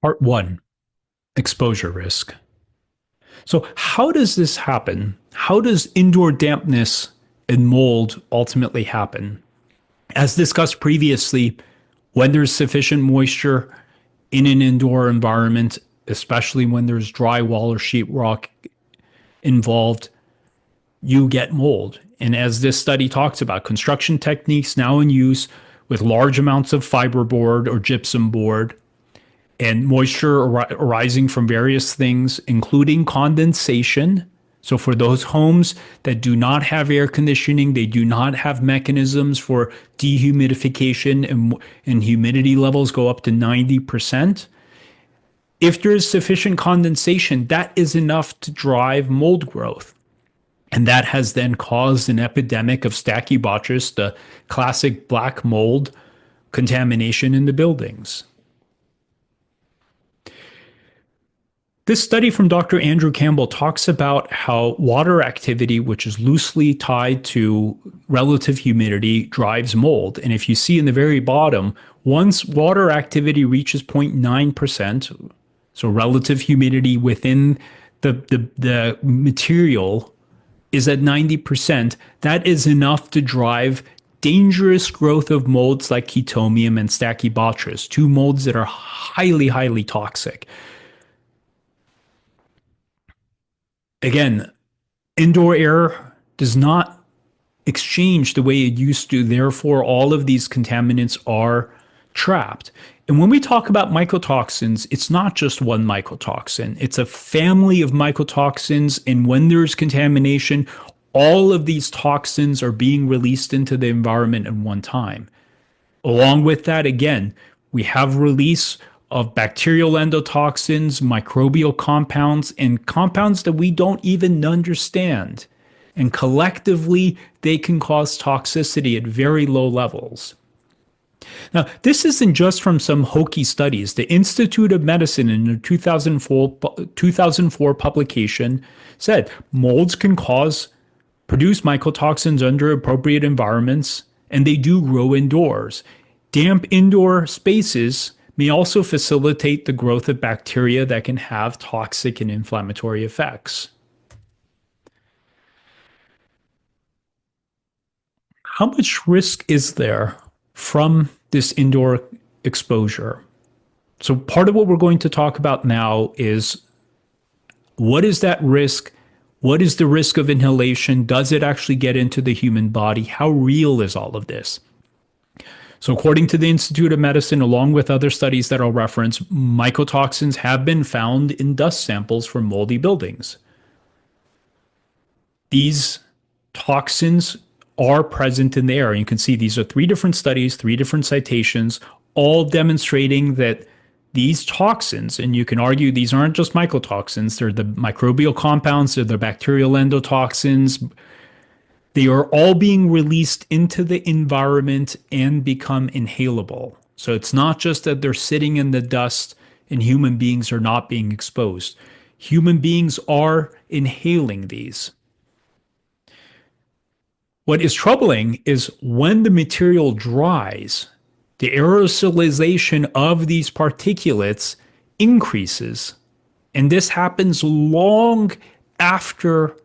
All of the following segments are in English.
Part one, exposure risk. So how does this happen? How does indoor dampness and mold ultimately happen? As discussed previously, when there's sufficient moisture in an indoor environment, especially when there's drywall or sheetrock involved, you get mold. And as this study talks about, construction techniques now in use with large amounts of fiberboard or gypsum board and moisture arising from various things, including condensation. So for those homes that do not have air conditioning, they do not have mechanisms for dehumidification, and humidity levels go up to 90%. If there is sufficient condensation, that is enough to drive mold growth. And that has then caused an epidemic of Stachybotrys, the classic black mold contamination in the buildings. This study from Dr. Andrew Campbell talks about how water activity, which is loosely tied to relative humidity, drives mold. And if you see in the very bottom, once water activity reaches 0.9%, so relative humidity within the material is at 90%, that is enough to drive dangerous growth of molds like Chaetomium and Stachybotrys, two molds that are highly, highly toxic. Again, indoor air does not exchange the way it used to. Therefore, all of these contaminants are trapped. And when we talk about mycotoxins, it's not just one mycotoxin. It's a family of mycotoxins. And when there's contamination, all of these toxins are being released into the environment at one time. Along with that, again, we have release of bacterial endotoxins, microbial compounds, and compounds that we don't even understand. And collectively, they can cause toxicity at very low levels. Now, this isn't just from some hokey studies. The Institute of Medicine in a 2004 publication said molds can produce mycotoxins under appropriate environments, and they do grow indoors. Damp indoor spaces may also facilitate the growth of bacteria that can have toxic and inflammatory effects. How much risk is there from this indoor exposure? So part of what we're going to talk about now is, what is that risk? What is the risk of inhalation? Does it actually get into the human body? How real is all of this? So according to the Institute of Medicine, along with other studies that I'll reference, mycotoxins have been found in dust samples from moldy buildings. These toxins are present in the air. You can see these are 3 different studies, 3 different citations, all demonstrating that these toxins, and you can argue these aren't just mycotoxins, they're the microbial compounds, they're the bacterial endotoxins, they are all being released into the environment and become inhalable. So it's not just that they're sitting in the dust and human beings are not being exposed. Human beings are inhaling these. What is troubling is when the material dries, the aerosolization of these particulates increases. And this happens long after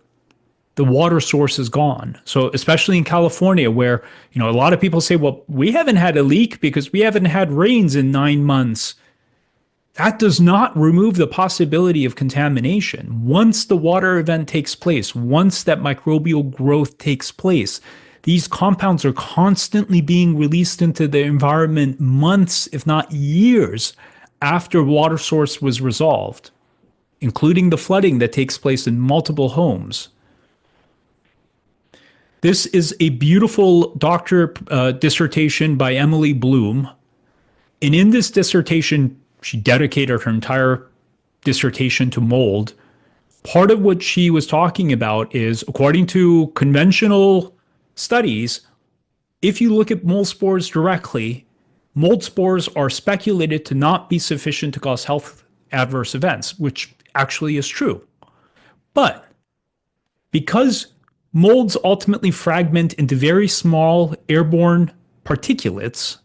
the water source is gone. So especially in California, where, a lot of people say, well, we haven't had a leak because we haven't had rains in 9 months. That does not remove the possibility of contamination. Once the water event takes place, once that microbial growth takes place, these compounds are constantly being released into the environment months, if not years, after water source was resolved, including the flooding that takes place in multiple homes. This is a beautiful dissertation by Emily Bloom. And in this dissertation, she dedicated her entire dissertation to mold. Part of what she was talking about is, according to conventional studies, if you look at mold spores directly, mold spores are speculated to not be sufficient to cause health adverse events, which actually is true. But because molds ultimately fragment into very small airborne particulates,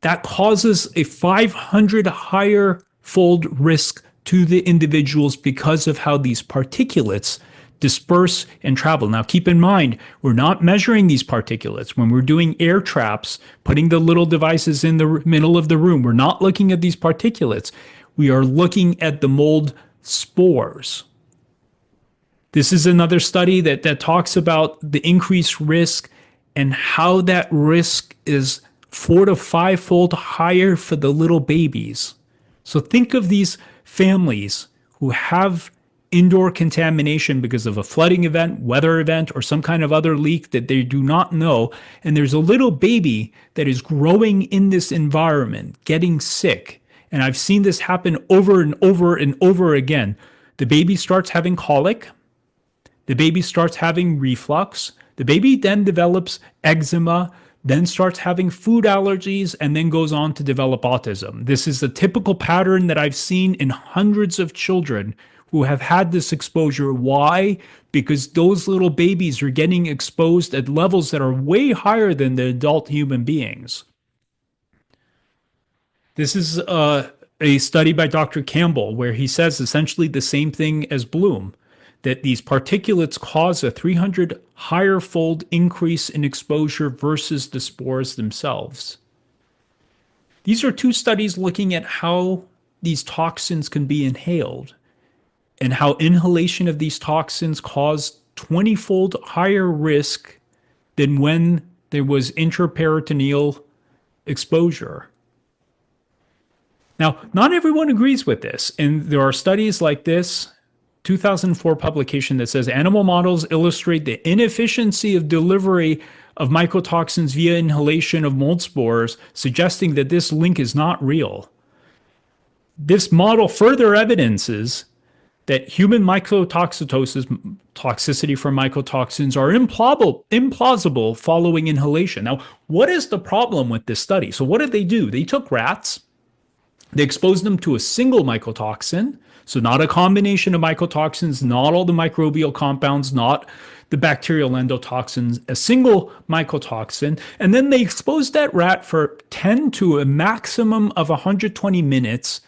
that causes a 500 higher fold risk to the individuals because of how these particulates disperse and travel. Now, keep in mind, we're not measuring these particulates. When we're doing air traps, putting the little devices in the middle of the room, we're not looking at these particulates. We are looking at the mold spores. This is another study that talks about the increased risk and how that risk is 4 to 5-fold higher for the little babies. So think of these families who have indoor contamination because of a flooding event, weather event, or some kind of other leak that they do not know. And there's a little baby that is growing in this environment, getting sick. And I've seen this happen over and over and over again. The baby starts having colic. The baby starts having reflux. The baby then develops eczema, then starts having food allergies, and then goes on to develop autism. This is a typical pattern that I've seen in hundreds of children who have had this exposure. Why? Because those little babies are getting exposed at levels that are way higher than the adult human beings. This is a study by Dr. Campbell where he says essentially the same thing as Bloom, that these particulates cause a 300 higher fold increase in exposure versus the spores themselves. These are two studies looking at how these toxins can be inhaled and how inhalation of these toxins caused 20-fold higher risk than when there was intraperitoneal exposure. Now, not everyone agrees with this, and there are studies like this 2004 publication that says animal models illustrate the inefficiency of delivery of mycotoxins via inhalation of mold spores, suggesting that this link is not real. This model further evidences that human mycotoxicity from mycotoxins are implausible following inhalation. Now, what is the problem with this study? So what did they do? They took rats, they exposed them to a single mycotoxin, so not a combination of mycotoxins, not all the microbial compounds, not the bacterial endotoxins, a single mycotoxin, and then they exposed that rat for 10 to a maximum of 120 minutes.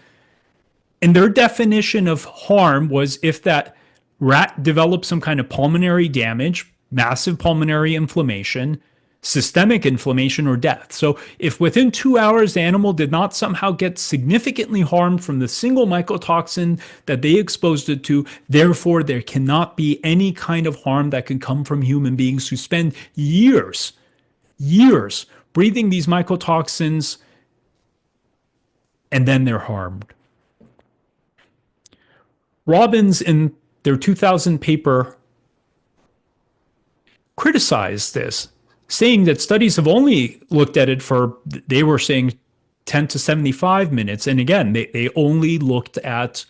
And their definition of harm was if that rat developed some kind of pulmonary damage, massive pulmonary inflammation, systemic inflammation, or death. So if within 2 hours the animal did not somehow get significantly harmed from the single mycotoxin that they exposed it to, therefore there cannot be any kind of harm that can come from human beings who spend years breathing these mycotoxins, and then they're harmed. Robbins, in their 2000 paper, criticized this, saying that studies have only looked at it for, they were saying 10 to 75 minutes. And again, they only looked at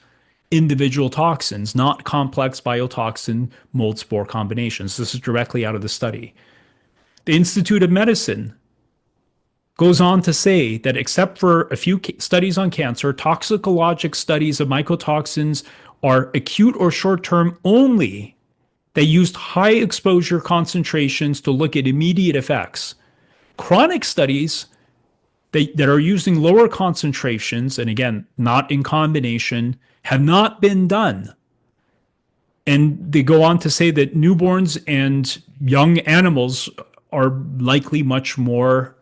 individual toxins, not complex biotoxin mold spore combinations. This is directly out of the study. The Institute of Medicine goes on to say that except for a few studies on cancer, toxicologic studies of mycotoxins are acute or short-term only. They used high exposure concentrations to look at immediate effects. Chronic studies that are using lower concentrations, and again, not in combination, have not been done. And they go on to say that newborns and young animals are likely much more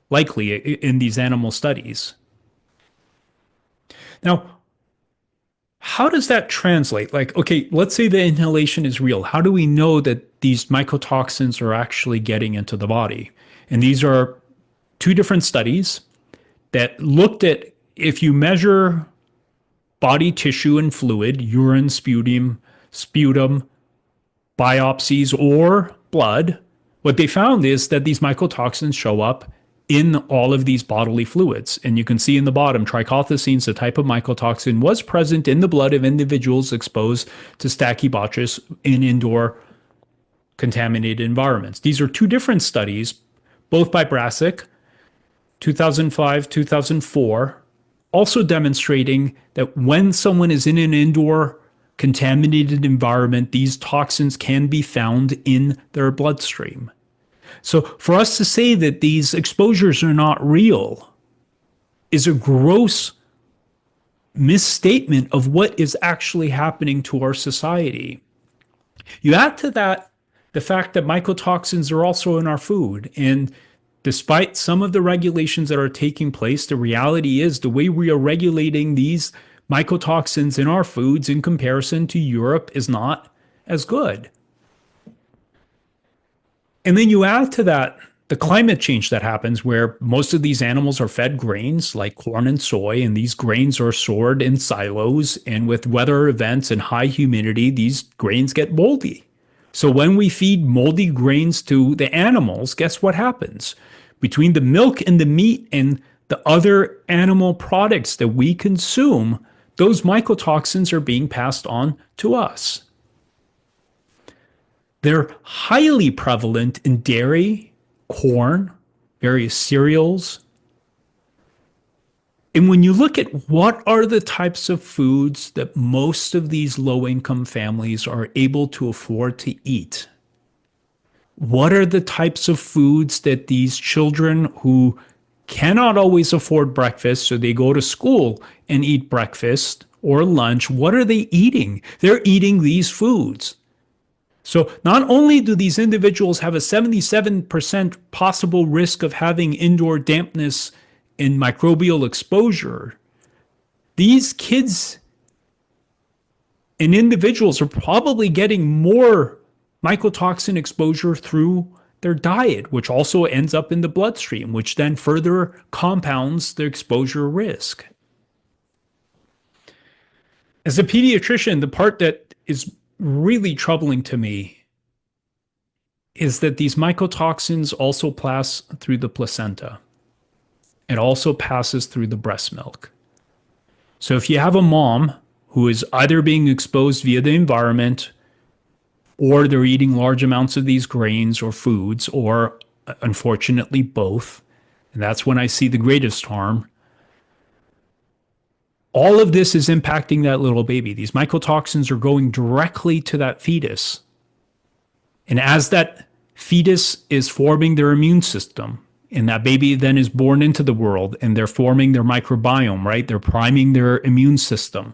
likely in these animal studies. Now, how does that translate? Like, okay, let's say the inhalation is real. How do we know that these mycotoxins are actually getting into the body? And these are two different studies that looked at if you measure body tissue and fluid, urine, sputum, biopsies, or blood, what they found is that these mycotoxins show up in all of these bodily fluids. And you can see in the bottom, trichothecenes, the type of mycotoxin, was present in the blood of individuals exposed to Stachybotrys in indoor contaminated environments. These are two different studies, both by Brasic, 2005, 2004, also demonstrating that when someone is in an indoor contaminated environment, these toxins can be found in their bloodstream. So for us to say that these exposures are not real is a gross misstatement of what is actually happening to our society. You add to that the fact that mycotoxins are also in our food. And despite some of the regulations that are taking place, the reality is the way we are regulating these mycotoxins in our foods in comparison to Europe is not as good. And then you add to that the climate change that happens where most of these animals are fed grains like corn and soy, and these grains are stored in silos. And with weather events and high humidity, these grains get moldy. So when we feed moldy grains to the animals, guess what happens? Between the milk and the meat and the other animal products that we consume, those mycotoxins are being passed on to us. They're highly prevalent in dairy, corn, various cereals. And when you look at what are the types of foods that most of these low-income families are able to afford to eat, what are the types of foods that these children who cannot always afford breakfast, so they go to school and eat breakfast or lunch, what are they eating? They're eating these foods. So not only do these individuals have a 77% possible risk of having indoor dampness and microbial exposure, these kids and individuals are probably getting more mycotoxin exposure through their diet, which also ends up in the bloodstream, which then further compounds the exposure risk. As a pediatrician, the part that is really troubling to me is that these mycotoxins also pass through the placenta. It also passes through the breast milk. So if you have a mom who is either being exposed via the environment, or they're eating large amounts of these grains or foods, or unfortunately both, and that's when I see the greatest harm, all of this is impacting that little baby. These mycotoxins are going directly to that fetus. And as that fetus is forming their immune system, and that baby then is born into the world, and they're forming their microbiome, right? They're priming their immune system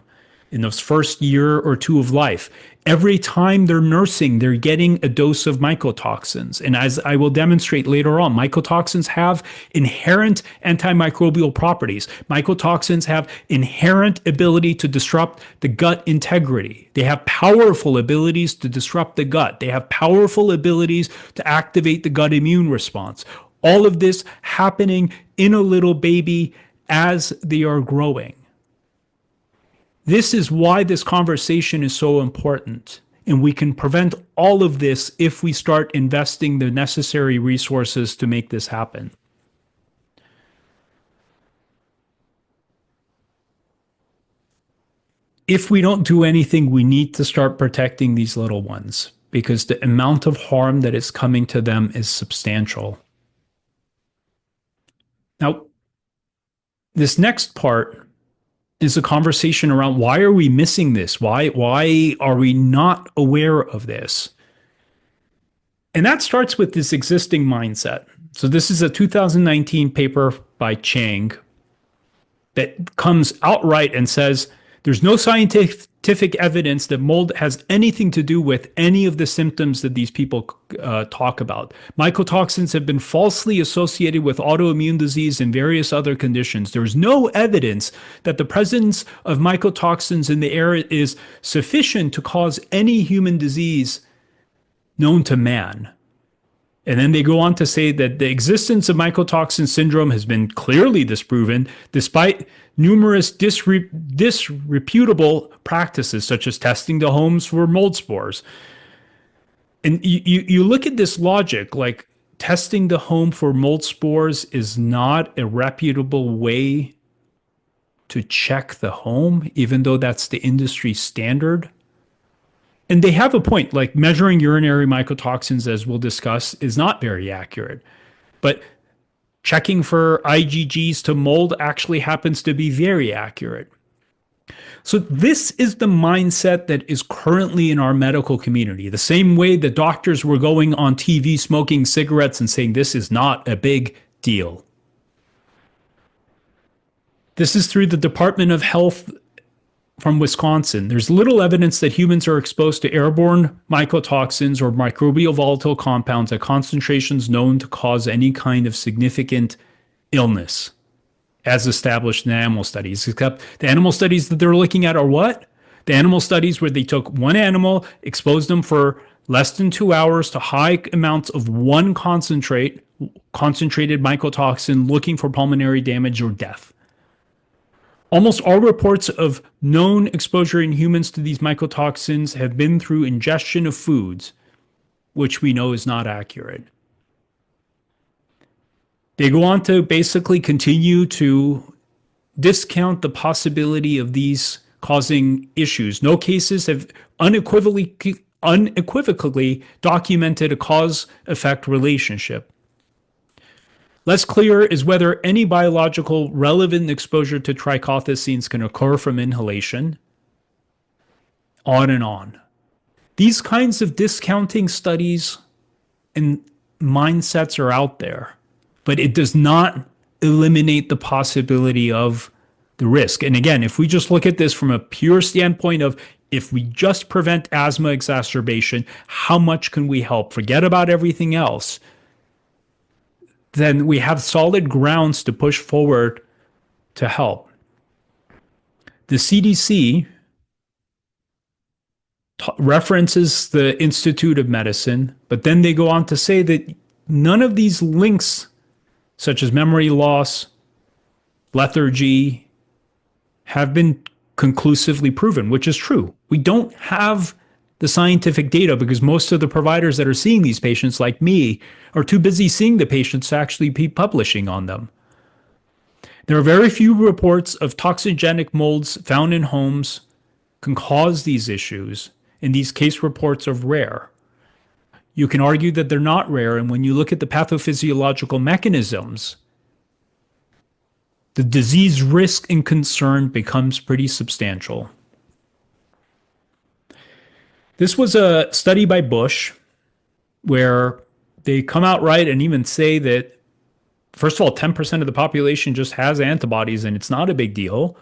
in those first year or two of life. Every time they're nursing, they're getting a dose of mycotoxins. And as I will demonstrate later on, mycotoxins have inherent antimicrobial properties. Mycotoxins have inherent ability to disrupt the gut integrity. They have powerful abilities to disrupt the gut. They have powerful abilities to activate the gut immune response. All of this happening in a little baby as they are growing. This is why this conversation is so important. And we can prevent all of this if we start investing the necessary resources to make this happen. If we don't do anything, we need to start protecting these little ones because the amount of harm that is coming to them is substantial. Now, this next part is a conversation around why are we missing this? Why are we not aware of this? And that starts with this existing mindset. So this is a 2019 paper by Chang that comes outright and says there's no scientific evidence that mold has anything to do with any of the symptoms that these people talk about. Mycotoxins have been falsely associated with autoimmune disease and various other conditions. There's no evidence that the presence of mycotoxins in the air is sufficient to cause any human disease known to man. And then they go on to say that the existence of mycotoxin syndrome has been clearly disproven despite numerous disreputable practices such as testing the homes for mold spores. And you look at this logic, like testing the home for mold spores is not a reputable way to check the home, even though that's the industry standard. And they have a point, like measuring urinary mycotoxins, as we'll discuss, is not very accurate. But checking for IgGs to mold actually happens to be very accurate. So this is the mindset that is currently in our medical community. The same way the doctors were going on TV smoking cigarettes and saying this is not a big deal. This is through the Department of Health from Wisconsin. There's little evidence that humans are exposed to airborne mycotoxins or microbial volatile compounds at concentrations known to cause any kind of significant illness, as established in animal studies. Except the animal studies that they're looking at are what? The animal studies where they took one animal, exposed them for less than 2 hours to high amounts of one concentrated mycotoxin, looking for pulmonary damage or death. Almost all reports of known exposure in humans to these mycotoxins have been through ingestion of foods, which we know is not accurate. They go on to basically continue to discount the possibility of these causing issues. No cases have unequivocally documented a cause-effect relationship. Less clear is whether any biological relevant exposure to trichothecenes can occur from inhalation. On and on. These kinds of discounting studies and mindsets are out there, but it does not eliminate the possibility of the risk. And again, if we just look at this from a pure standpoint of if we just prevent asthma exacerbation, how much can we help? Forget about everything else. Then we have solid grounds to push forward to help. The CDC references the Institute of Medicine, but then they go on to say that none of these links, such as memory loss, lethargy, have been conclusively proven, which is true. We don't have the scientific data because most of the providers that are seeing these patients, like me, are too busy seeing the patients to actually be publishing on them. There are very few reports of toxigenic molds found in homes can cause these issues, and these case reports are rare. You can argue that they're not rare, and when you look at the pathophysiological mechanisms, the disease risk and concern becomes pretty substantial. This was a study by Bush where they come out right and even say that, first of all, 10% of the population just has antibodies and it's not a big deal.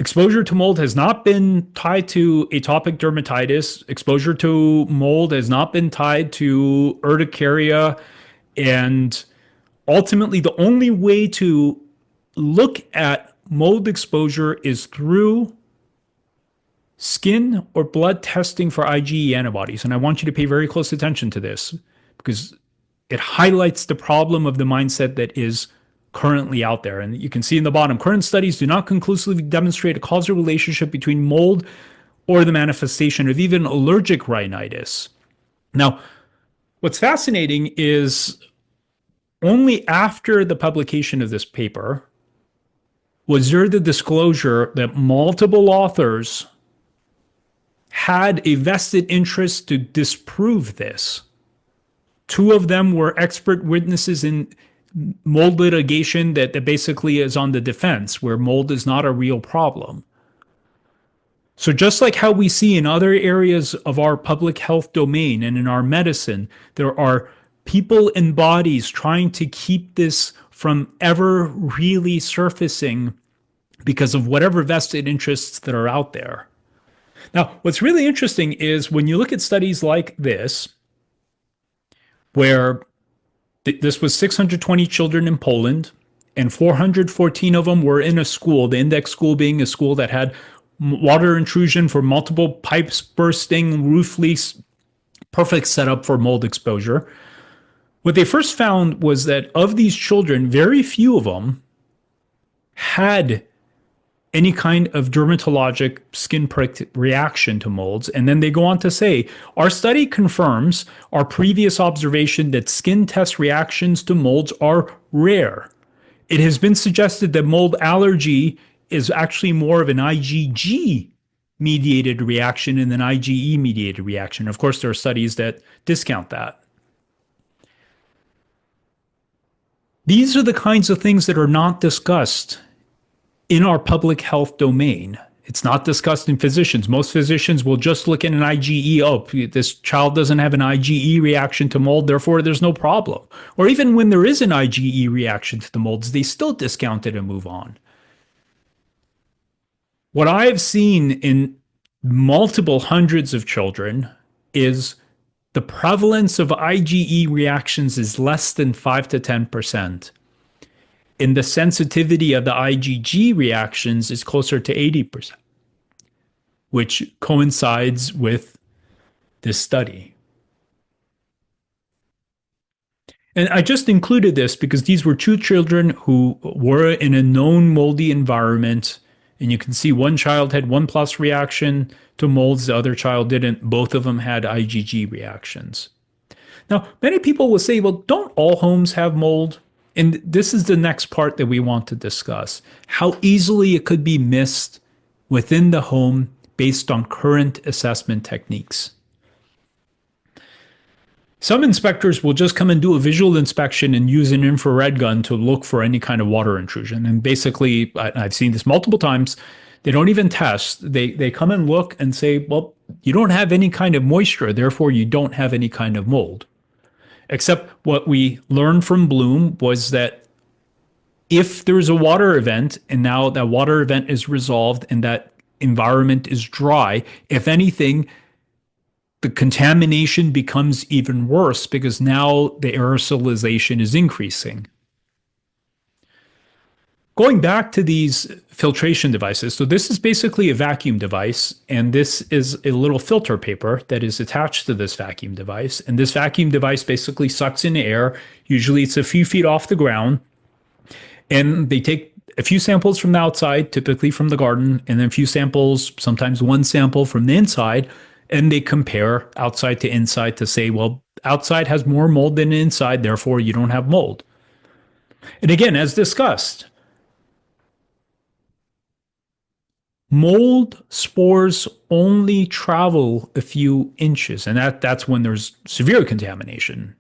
Exposure to mold has not been tied to atopic dermatitis. Exposure to mold has not been tied to urticaria. And ultimately, the only way to look at mold exposure is through skin or blood testing for IgE antibodies. And I want you to pay very close attention to this because it highlights the problem of the mindset that is currently out there. And you can see in the bottom, current studies do not conclusively demonstrate a causal relationship between mold or the manifestation of even allergic rhinitis. Now, what's fascinating is only after the publication of this paper was there the disclosure that multiple authors had a vested interest to disprove this. Two of them were expert witnesses in mold litigation that basically is on the defense, where mold is not a real problem. So just like how we see in other areas of our public health domain and in our medicine, there are people and bodies trying to keep this from ever really surfacing because of whatever vested interests that are out there. Now, what's really interesting is when you look at studies like this, where this was 620 children in Poland, and 414 of them were in a school, the index school being a school that had water intrusion for multiple pipes bursting, roof leaks, perfect setup for mold exposure. What they first found was that of these children, very few of them had any kind of dermatologic skin prick reaction to molds. And then they go on to say, our study confirms our previous observation that skin test reactions to molds are rare. It has been suggested that mold allergy is actually more of an IgG mediated reaction than an IgE mediated reaction. Of course, there are studies that discount that. These are the kinds of things that are not discussed in our public health domain. It's not discussed in physicians. Most physicians will just look at an IgE. Oh, this child doesn't have an IgE reaction to mold, therefore there's no problem. Or even when there is an IgE reaction to the molds, they still discount it and move on. What I have seen in multiple hundreds of children is the prevalence of IgE reactions is less than 5 to 10%. And the sensitivity of the IgG reactions is closer to 80%, which coincides with this study. And I just included this because these were two children who were in a known moldy environment. And you can see one child had 1+ reaction to molds, the other child didn't. Both of them had IgG reactions. Now, many people will say, well, don't all homes have mold? And this is the next part that we want to discuss, how easily it could be missed within the home based on current assessment techniques. Some inspectors will just come and do a visual inspection and use an infrared gun to look for any kind of water intrusion. And basically, I've seen this multiple times. They don't even test. They come and look and say, well, you don't have any kind of moisture, therefore you don't have any kind of mold. Except what we learned from Bloom was that if there's a water event and now that water event is resolved and that environment is dry, if anything, the contamination becomes even worse because now the aerosolization is increasing. Going back to these filtration devices, so this is basically a vacuum device, and this is a little filter paper that is attached to this vacuum device. And this vacuum device basically sucks in air. Usually it's a few feet off the ground. And they take a few samples from the outside, typically from the garden, and then a few samples, sometimes one sample from the inside, and they compare outside to inside to say, well, outside has more mold than inside, therefore you don't have mold. And again, as discussed, mold spores only travel a few inches, and that's when there's severe contamination.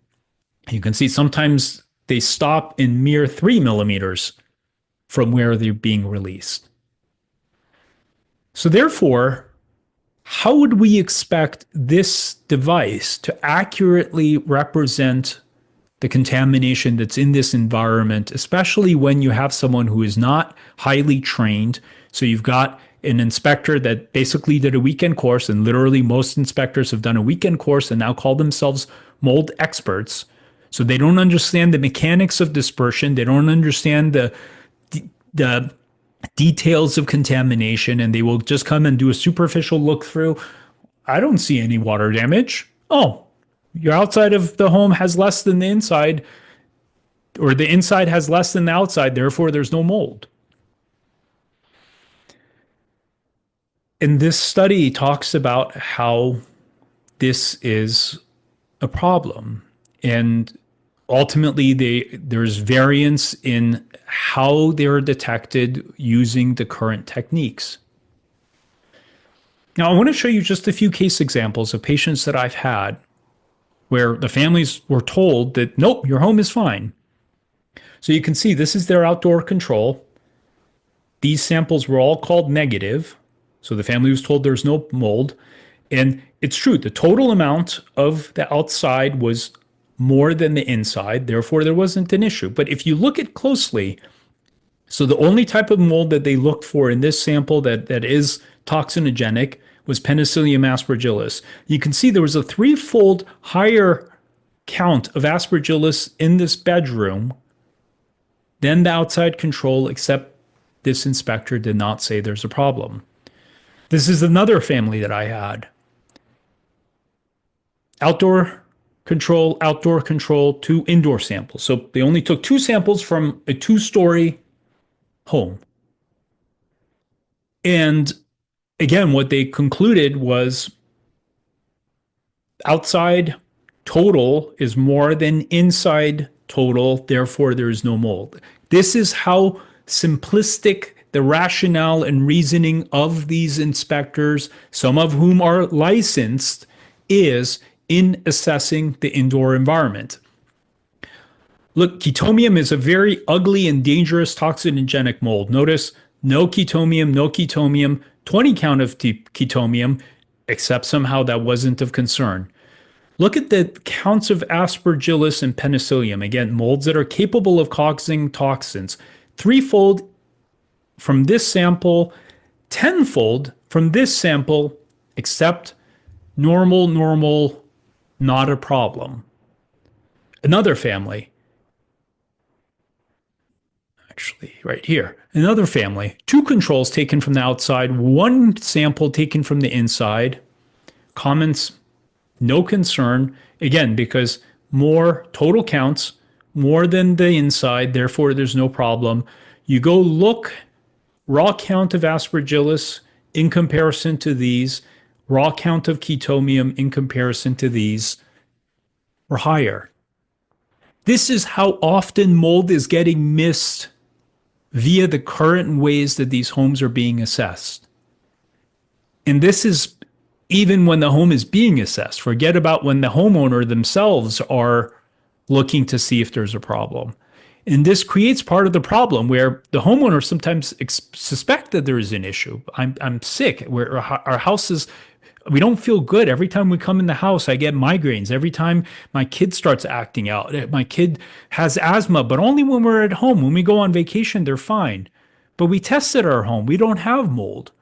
You can see sometimes they stop in mere 3 millimeters from where they're being released. So therefore, how would we expect this device to accurately represent the contamination that's in this environment, especially when you have someone who is not highly trained? So you've got an inspector that basically did a weekend course, and literally most inspectors have done a weekend course and now call themselves mold experts. So they don't understand the mechanics of dispersion. They don't understand the details of contamination, and they will just come and do a superficial look through. I don't see any water damage. Oh, your outside of the home has less than the inside, or the inside has less than the outside, therefore there's no mold. And this study talks about how this is a problem. And ultimately, there's variance in how they're detected using the current techniques. Now, I want to show you just a few case examples of patients that I've had where the families were told that, nope, your home is fine. So you can see this is their outdoor control. These samples were all called negative. So the family was told there's no mold. And it's true, the total amount of the outside was more than the inside, therefore there wasn't an issue. But if you look at closely, so the only type of mold that they looked for in this sample that is toxinogenic was Penicillium aspergillus. You can see there was a 3-fold higher count of aspergillus in this bedroom than the outside control, except this inspector did not say there's a problem. This is another family that I had. Outdoor control, 2 indoor samples. So they only took 2 samples from a 2-story home. And again, what they concluded was outside total is more than inside total, therefore there is no mold. This is how simplistic the rationale and reasoning of these inspectors, some of whom are licensed, is in assessing the indoor environment. Look, chaetomium is a very ugly and dangerous toxinogenic mold. Notice no chaetomium, 20 count of chaetomium, except somehow that wasn't of concern. Look at the counts of aspergillus and penicillium. Again, molds that are capable of causing toxins. 3-fold from this sample tenfold from this sample, except normal, normal, not a problem. Another family, actually, right here, another family, two controls taken from the outside, one sample taken from the inside. Comments, no concern. Again, because more total counts, more than the inside, therefore there's no problem. You go look, raw count of aspergillus in comparison to these, raw count of chetomium in comparison to these, or higher. This is how often mold is getting missed via the current ways that these homes are being assessed. And this is even when the home is being assessed. Forget about when the homeowner themselves are looking to see if there's a problem. And this creates part of the problem where the homeowner sometimes suspect that there is an issue. I'm sick. Our house is, we don't feel good. Every time we come in the house, I get migraines. Every time my kid starts acting out, my kid has asthma, but only when we're at home. When we go on vacation, they're fine. But we tested our home. We don't have mold.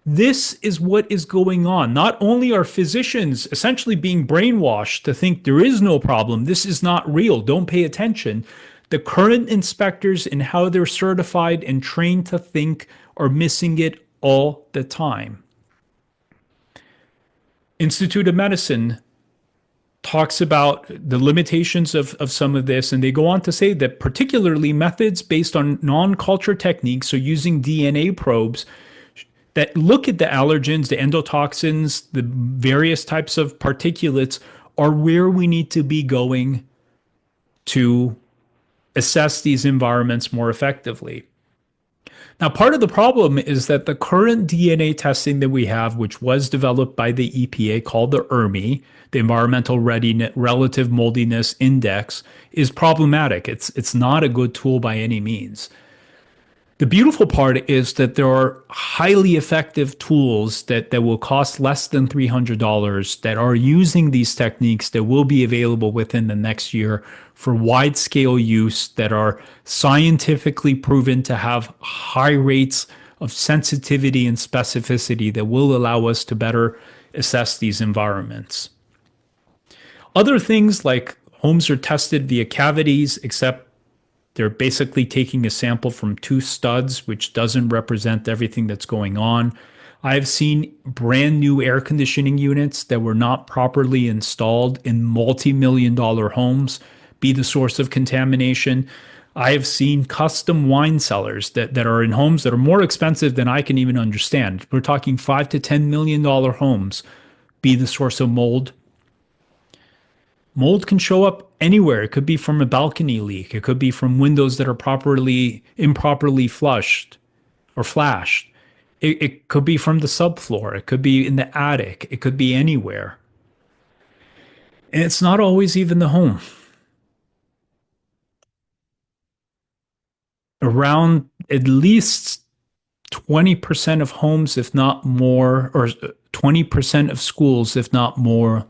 This is what is going on. Not only are physicians essentially being brainwashed to think there is no problem, this is not real, don't pay attention. The current inspectors and how they're certified and trained to think are missing it all the time. Institute of Medicine talks about the limitations of some of this, and they go on to say that particularly methods based on non-culture techniques, so using DNA probes, that look at the allergens, the endotoxins, the various types of particulates are where we need to be going to assess these environments more effectively. Now, part of the problem is that the current DNA testing that we have, which was developed by the EPA called the ERMI, the Environmental Readiness Relative Moldiness Index, is problematic. It's not a good tool by any means. The beautiful part is that there are highly effective tools that will cost less than $300 that are using these techniques that will be available within the next year for wide scale use, that are scientifically proven to have high rates of sensitivity and specificity that will allow us to better assess these environments. Other things like homes are tested via cavities, except they're basically taking a sample from two studs, which doesn't represent everything that's going on. I've seen brand new air conditioning units that were not properly installed in multi-million-dollar homes be the source of contamination. I have seen custom wine cellars that are in homes that are more expensive than I can even understand. We're talking $5 to $10 million homes be the source of mold. Mold can show up anywhere. It could be from a balcony leak. It could be from windows that are improperly flushed or flashed. It could be from the subfloor. It could be in the attic. It could be anywhere. And it's not always even the home. Around at least 20% of homes, if not more, or 20% of schools, if not more,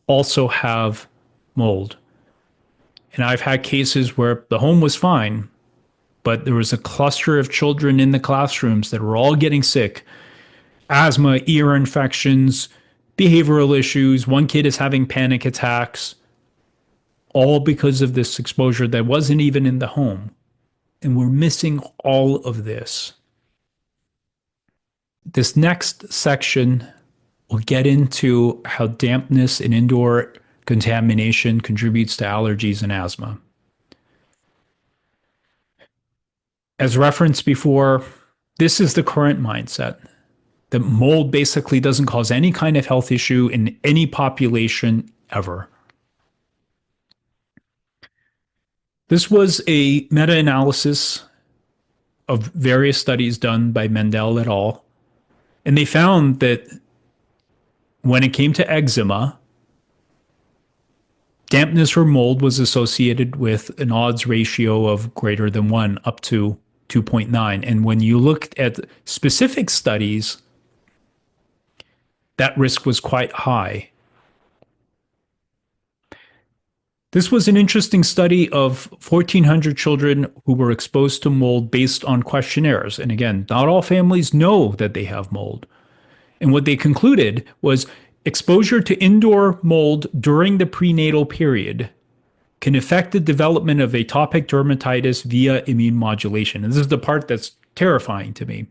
also have mold. And I've had cases where the home was fine, but there was a cluster of children in the classrooms that were all getting sick. Asthma, ear infections, behavioral issues. One kid is having panic attacks, all because of this exposure that wasn't even in the home. And we're missing all of this. This next section will get into how dampness and indoor contamination contributes to allergies and asthma. As referenced before, this is the current mindset that mold basically doesn't cause any kind of health issue in any population ever. This was a meta-analysis of various studies done by Mendel et al. And they found that when it came to eczema, dampness or mold was associated with an odds ratio of greater than 1 up to 2.9. And when you looked at specific studies, that risk was quite high. This was an interesting study of 1,400 children who were exposed to mold based on questionnaires. And again, not all families know that they have mold. And what they concluded was exposure to indoor mold during the prenatal period can affect the development of atopic dermatitis via immune modulation. And this is the part that's terrifying to me.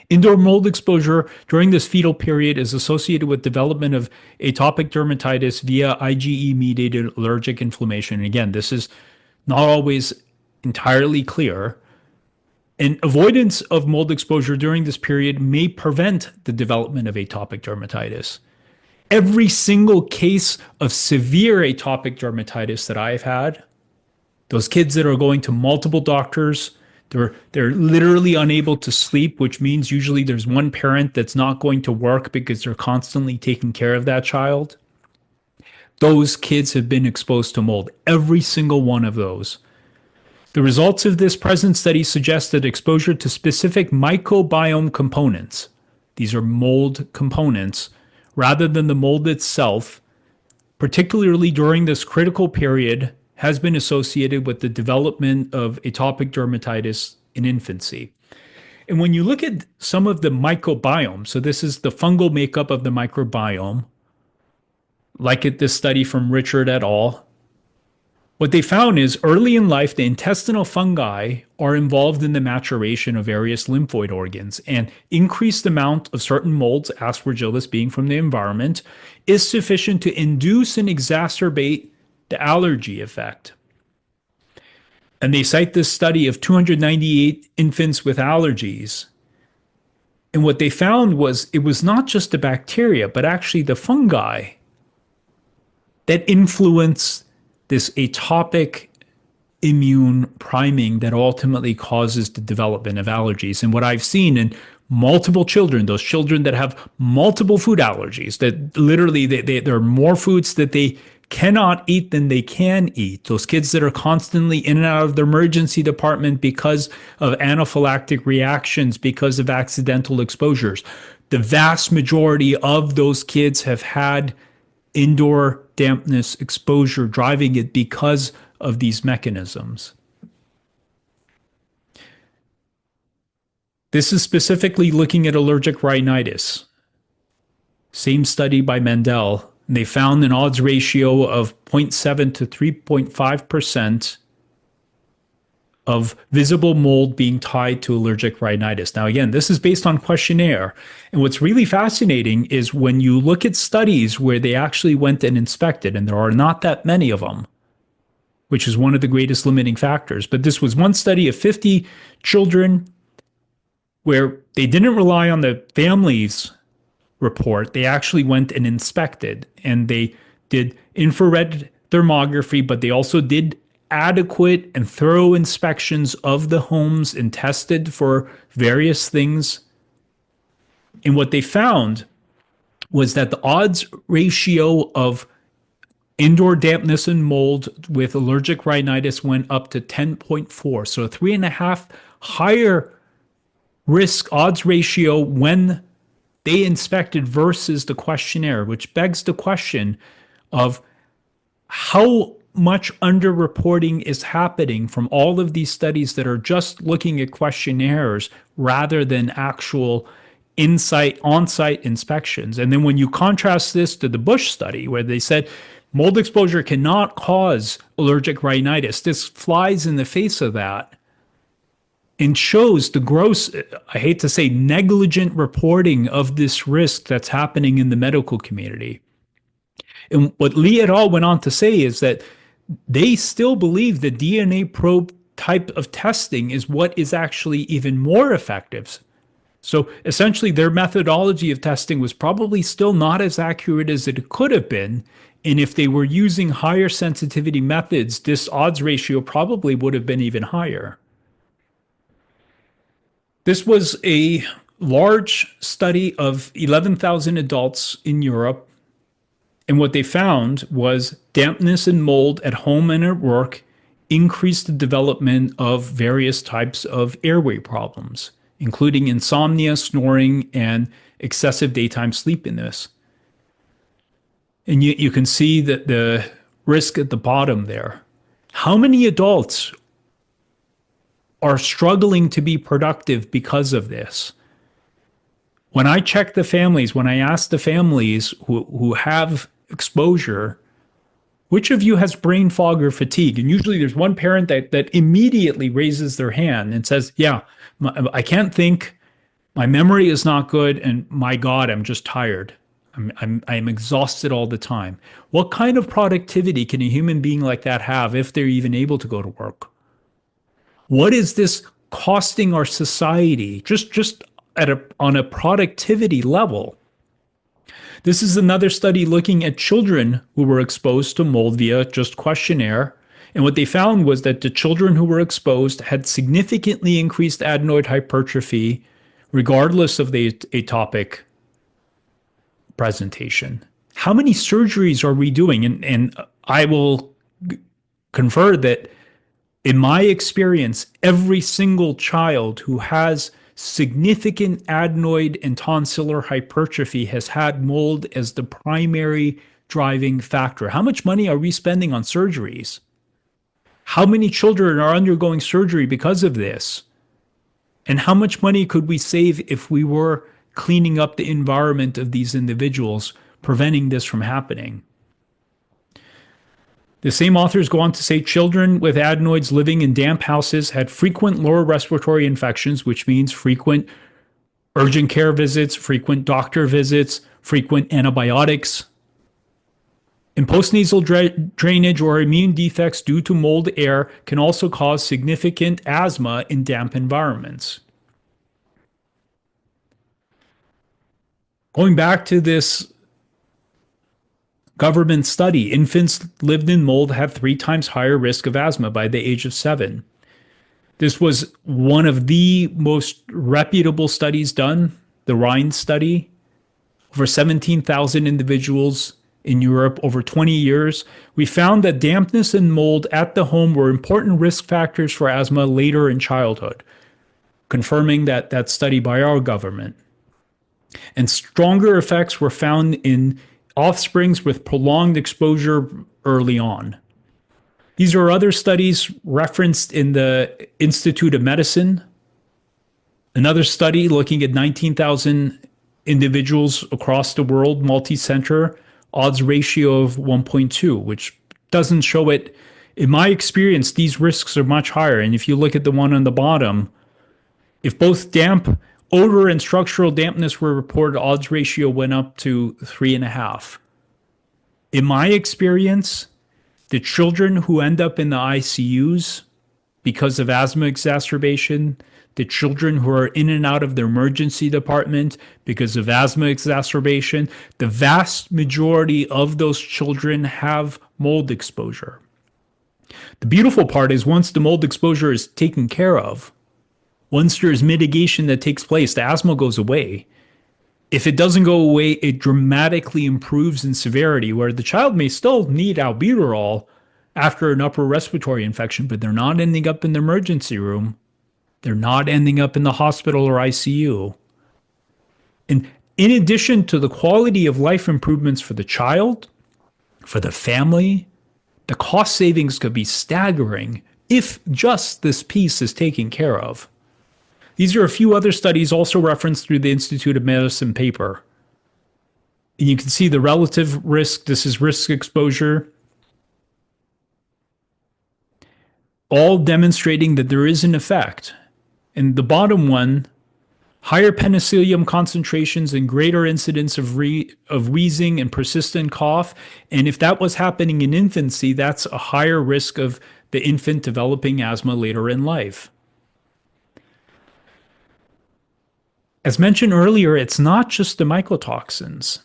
Indoor mold exposure during this fetal period is associated with development of atopic dermatitis via IgE-mediated allergic inflammation. And again, this is not always entirely clear. And avoidance of mold exposure during this period may prevent the development of atopic dermatitis. Every single case of severe atopic dermatitis that I've had, those kids that are going to multiple doctors, they're literally unable to sleep, which means usually there's one parent that's not going to work because they're constantly taking care of that child. Those kids have been exposed to mold, every single one of those. The results of this present study suggest that exposure to specific microbiome components, these are mold components, rather than the mold itself, particularly during this critical period, has been associated with the development of atopic dermatitis in infancy. And when you look at some of the microbiome, so this is the fungal makeup of the microbiome, like at this study from Richard et al., what they found is early in life, the intestinal fungi are involved in the maturation of various lymphoid organs, and increased amount of certain molds, Aspergillus being from the environment, is sufficient to induce and exacerbate the allergy effect. And they cite this study of 298 infants with allergies. And what they found was it was not just the bacteria, but actually the fungi that influence this atopic immune priming that ultimately causes the development of allergies. And what I've seen in multiple children, those children that have multiple food allergies, that literally there are more foods that they cannot eat than they can eat. Those kids that are constantly in and out of the emergency department because of anaphylactic reactions, because of accidental exposures. The vast majority of those kids have had indoor dampness exposure driving it because of these mechanisms. This is specifically looking at allergic rhinitis. Same study by Mendel. They found an odds ratio of 0.7 to 3.5% of visible mold being tied to allergic rhinitis. Now, again, this is based on questionnaire. And what's really fascinating is when you look at studies where they actually went and inspected, and there are not that many of them, which is one of the greatest limiting factors. But this was one study of 50 children where they didn't rely on the family's report. They actually went and inspected, and they did infrared thermography, but they also did adequate and thorough inspections of the homes and tested for various things. And what they found was that the odds ratio of indoor dampness and mold with allergic rhinitis went up to 10.4. So 3.5 higher risk odds ratio when they inspected versus the questionnaire, which begs the question of how much underreporting is happening from all of these studies that are just looking at questionnaires rather than actual on-site inspections. And then when you contrast this to the Bush study, where they said mold exposure cannot cause allergic rhinitis, this flies in the face of that and shows the gross, I hate to say, negligent reporting of this risk that's happening in the medical community. And what Lee et al. Went on to say is that they still believe the DNA probe type of testing is what is actually even more effective. So essentially their methodology of testing was probably still not as accurate as it could have been. And if they were using higher sensitivity methods, this odds ratio probably would have been even higher. This was a large study of 11,000 adults in Europe. And what they found was dampness and mold at home and at work increased the development of various types of airway problems, including insomnia, snoring, and excessive daytime sleepiness. And you can see that the risk at the bottom there. How many adults are struggling to be productive because of this? When I check the families, when I ask the families who have exposure, which of you has brain fog or fatigue? And usually there's one parent that immediately raises their hand and says, yeah, I can't think, my memory is not good, and my God, I'm just tired. I'm exhausted all the time. What kind of productivity can a human being like that have if they're even able to go to work? What is this costing our society just on a productivity level? This is another study looking at children who were exposed to mold via just questionnaire. And what they found was that the children who were exposed had significantly increased adenoid hypertrophy, regardless of the atopic presentation. How many surgeries are we doing? And I will confer that in my experience, every single child who has significant adenoid and tonsillar hypertrophy has had mold as the primary driving factor. How much money are we spending on surgeries? How many children are undergoing surgery because of this? And how much money could we save if we were cleaning up the environment of these individuals, preventing this from happening? The same authors go on to say children with adenoids living in damp houses had frequent lower respiratory infections, which means frequent urgent care visits, frequent doctor visits, frequent antibiotics. And postnasal drainage or immune defects due to mold air can also cause significant asthma in damp environments. Going back to this government study, infants lived in mold have 3 times higher risk of asthma by the age of 7. This was one of the most reputable studies done, the Rhine study. Over 17,000 individuals in Europe over 20 years. We found that dampness and mold at the home were important risk factors for asthma later in childhood, confirming that study by our government. And stronger effects were found in offsprings with prolonged exposure early on. These are other studies referenced in the Institute of Medicine. Another study looking at 19,000 individuals across the world, multi-center, odds ratio of 1.2, which doesn't show it. In my experience, these risks are much higher. And if you look at the one on the bottom, if both damp, odor, and structural dampness were reported, odds ratio went up to 3.5. In my experience, the children who end up in the ICUs because of asthma exacerbation, the children who are in and out of the emergency department because of asthma exacerbation, the vast majority of those children have mold exposure. The beautiful part is once the mold exposure is taken care of, once there is mitigation that takes place, the asthma goes away. If it doesn't go away, it dramatically improves in severity, where the child may still need albuterol after an upper respiratory infection, but they're not ending up in the emergency room. They're not ending up in the hospital or ICU. And in addition to the quality of life improvements for the child, for the family, the cost savings could be staggering if just this piece is taken care of. These are a few other studies also referenced through the Institute of Medicine paper. And you can see the relative risk. This is risk exposure. All demonstrating that there is an effect. And the bottom one, higher penicillium concentrations and greater incidence of wheezing and persistent cough. And if that was happening in infancy, that's a higher risk of the infant developing asthma later in life. As mentioned earlier, it's not just the mycotoxins.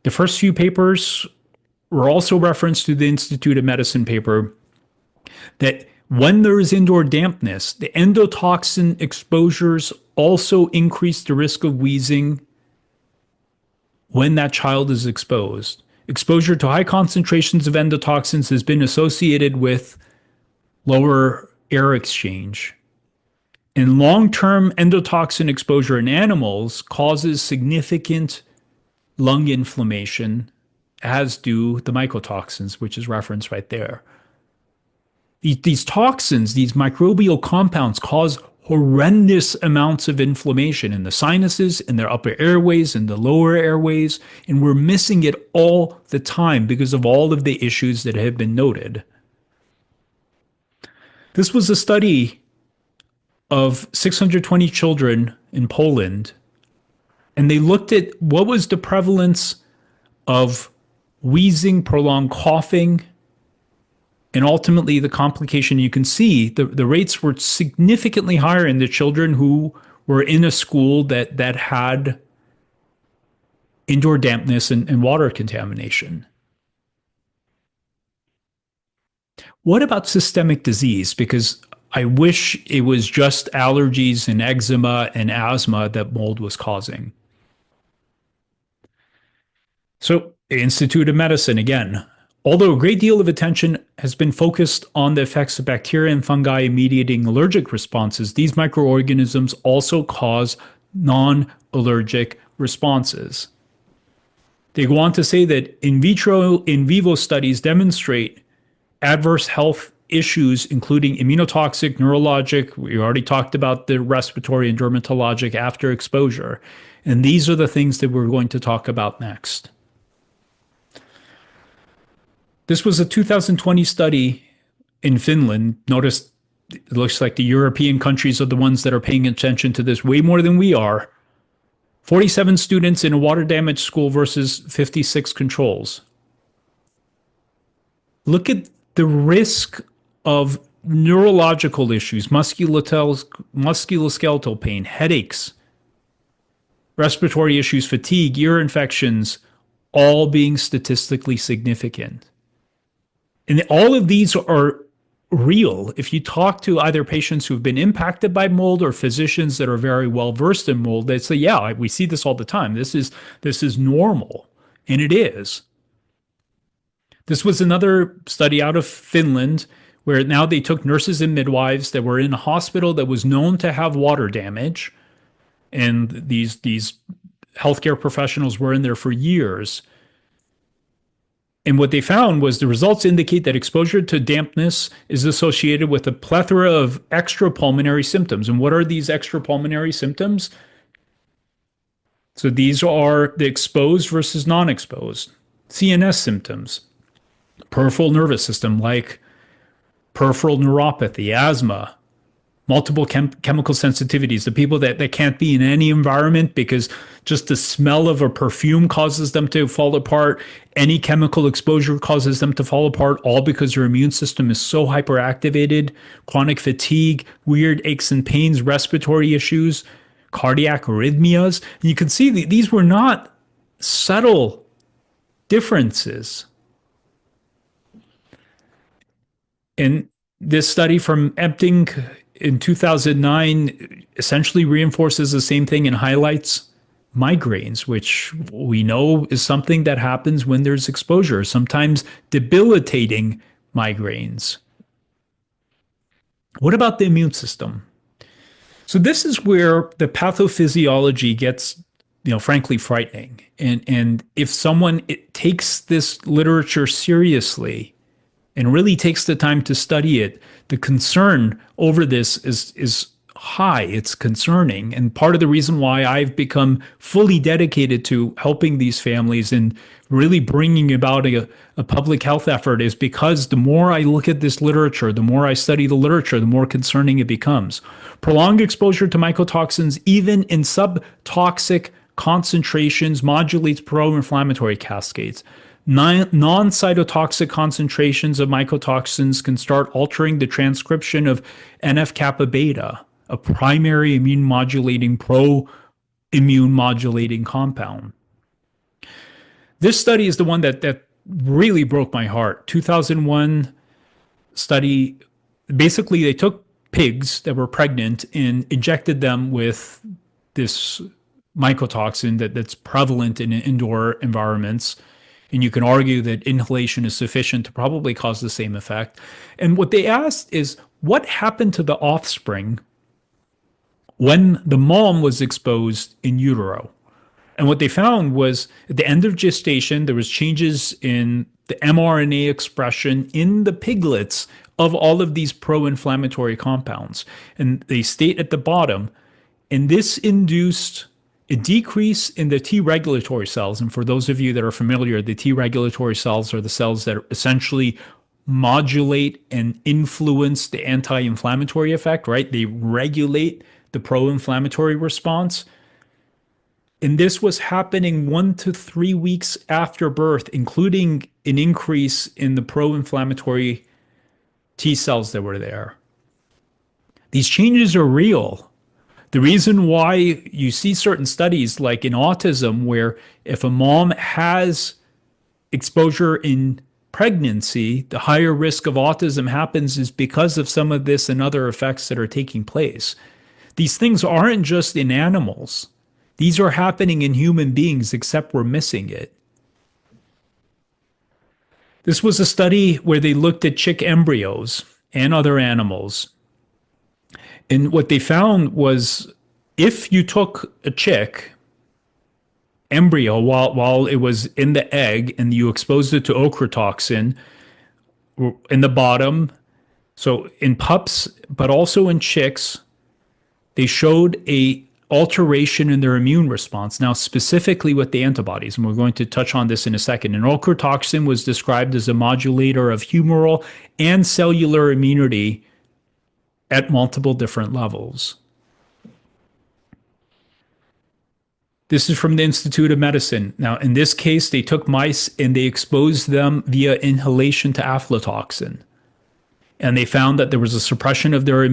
The first few papers were also referenced to the Institute of Medicine paper that when there is indoor dampness, the endotoxin exposures also increase the risk of wheezing when that child is exposed. Exposure to high concentrations of endotoxins has been associated with lower air exchange. And long-term endotoxin exposure in animals causes significant lung inflammation as do the mycotoxins, which is referenced right there. These toxins, these microbial compounds, cause horrendous amounts of inflammation in the sinuses, in their upper airways, in the lower airways, and we're missing it all the time because of all of the issues that have been noted. This was a study of 620 children in Poland, and they looked at what was the prevalence of wheezing, prolonged coughing, and ultimately the complication. You can see the rates were significantly higher in the children who were in a school that had indoor dampness and water contamination. What about systemic disease? Because I wish it was just allergies and eczema and asthma that mold was causing. So, Institute of Medicine, again, although a great deal of attention has been focused on the effects of bacteria and fungi mediating allergic responses, these microorganisms also cause non-allergic responses. They go on to say that in vitro, in vivo studies demonstrate adverse health issues, including immunotoxic, neurologic, we already talked about the respiratory and dermatologic after exposure. And these are the things that we're going to talk about next. This was a 2020 study in Finland. Notice it looks like the European countries are the ones that are paying attention to this way more than we are. 47 students in a water damaged school versus 56 controls. Look at the risk of neurological issues, musculoskeletal pain, headaches, respiratory issues, fatigue, ear infections, all being statistically significant. And all of these are real. If you talk to either patients who've been impacted by mold or physicians that are very well versed in mold, they say, yeah, we see this all the time. This is normal. And it is. This was another study out of Finland where now they took nurses and midwives that were in a hospital that was known to have water damage. And these healthcare professionals were in there for years. And what they found was the results indicate that exposure to dampness is associated with a plethora of extrapulmonary symptoms. And what are these extrapulmonary symptoms? So these are the exposed versus non-exposed. CNS symptoms, peripheral nervous system like peripheral neuropathy, asthma, multiple chemical sensitivities, the people that can't be in any environment because just the smell of a perfume causes them to fall apart. Any chemical exposure causes them to fall apart, all because their immune system is so hyperactivated. Chronic fatigue, weird aches and pains, respiratory issues, cardiac arrhythmias. And you can see these were not subtle differences. And this study from Epting in 2009 essentially reinforces the same thing and highlights migraines, which we know is something that happens when there's exposure, sometimes debilitating migraines. What about the immune system? So this is where the pathophysiology gets, frankly frightening. And if someone takes this literature seriously and really takes the time to study it, the concern over this is high. It's concerning. And part of the reason why I've become fully dedicated to helping these families and really bringing about a public health effort is because the more I look at this literature, the more I study the literature, the more concerning it becomes. Prolonged exposure to mycotoxins, even in subtoxic concentrations, modulates pro-inflammatory cascades. Non-cytotoxic concentrations of mycotoxins can start altering the transcription of NF-kappa beta, a primary immune modulating pro-immune modulating compound. This study is the one that really broke my heart. 2001 study, basically they took pigs that were pregnant and injected them with this mycotoxin that's prevalent in indoor environments. And you can argue that inhalation is sufficient to probably cause the same effect. And what they asked is, what happened to the offspring when the mom was exposed in utero? And what they found was at the end of gestation, there was changes in the mRNA expression in the piglets of all of these pro-inflammatory compounds. And they state at the bottom, and this induced a decrease in the T regulatory cells. And for those of you that are familiar, the T regulatory cells are the cells that essentially modulate and influence the anti-inflammatory effect, right? They regulate the pro-inflammatory response. And this was happening 1 to 3 weeks after birth, including an increase in the pro-inflammatory T cells that were there. These changes are real. The reason why you see certain studies like in autism, where if a mom has exposure in pregnancy, the higher risk of autism happens is because of some of this and other effects that are taking place. These things aren't just in animals. These are happening in human beings, except we're missing it. This was a study where they looked at chick embryos and other animals. And what they found was if you took a chick embryo while it was in the egg and you exposed it to ochratoxin in the bottom, so in pups, but also in chicks, they showed a alteration in their immune response. Now, specifically with the antibodies, and we're going to touch on this in a second. And ochratoxin was described as a modulator of humoral and cellular immunity at multiple different levels. This is from the Institute of Medicine. Now, in this case, they took mice and they exposed them via inhalation to aflatoxin. And they found that there was a suppression of their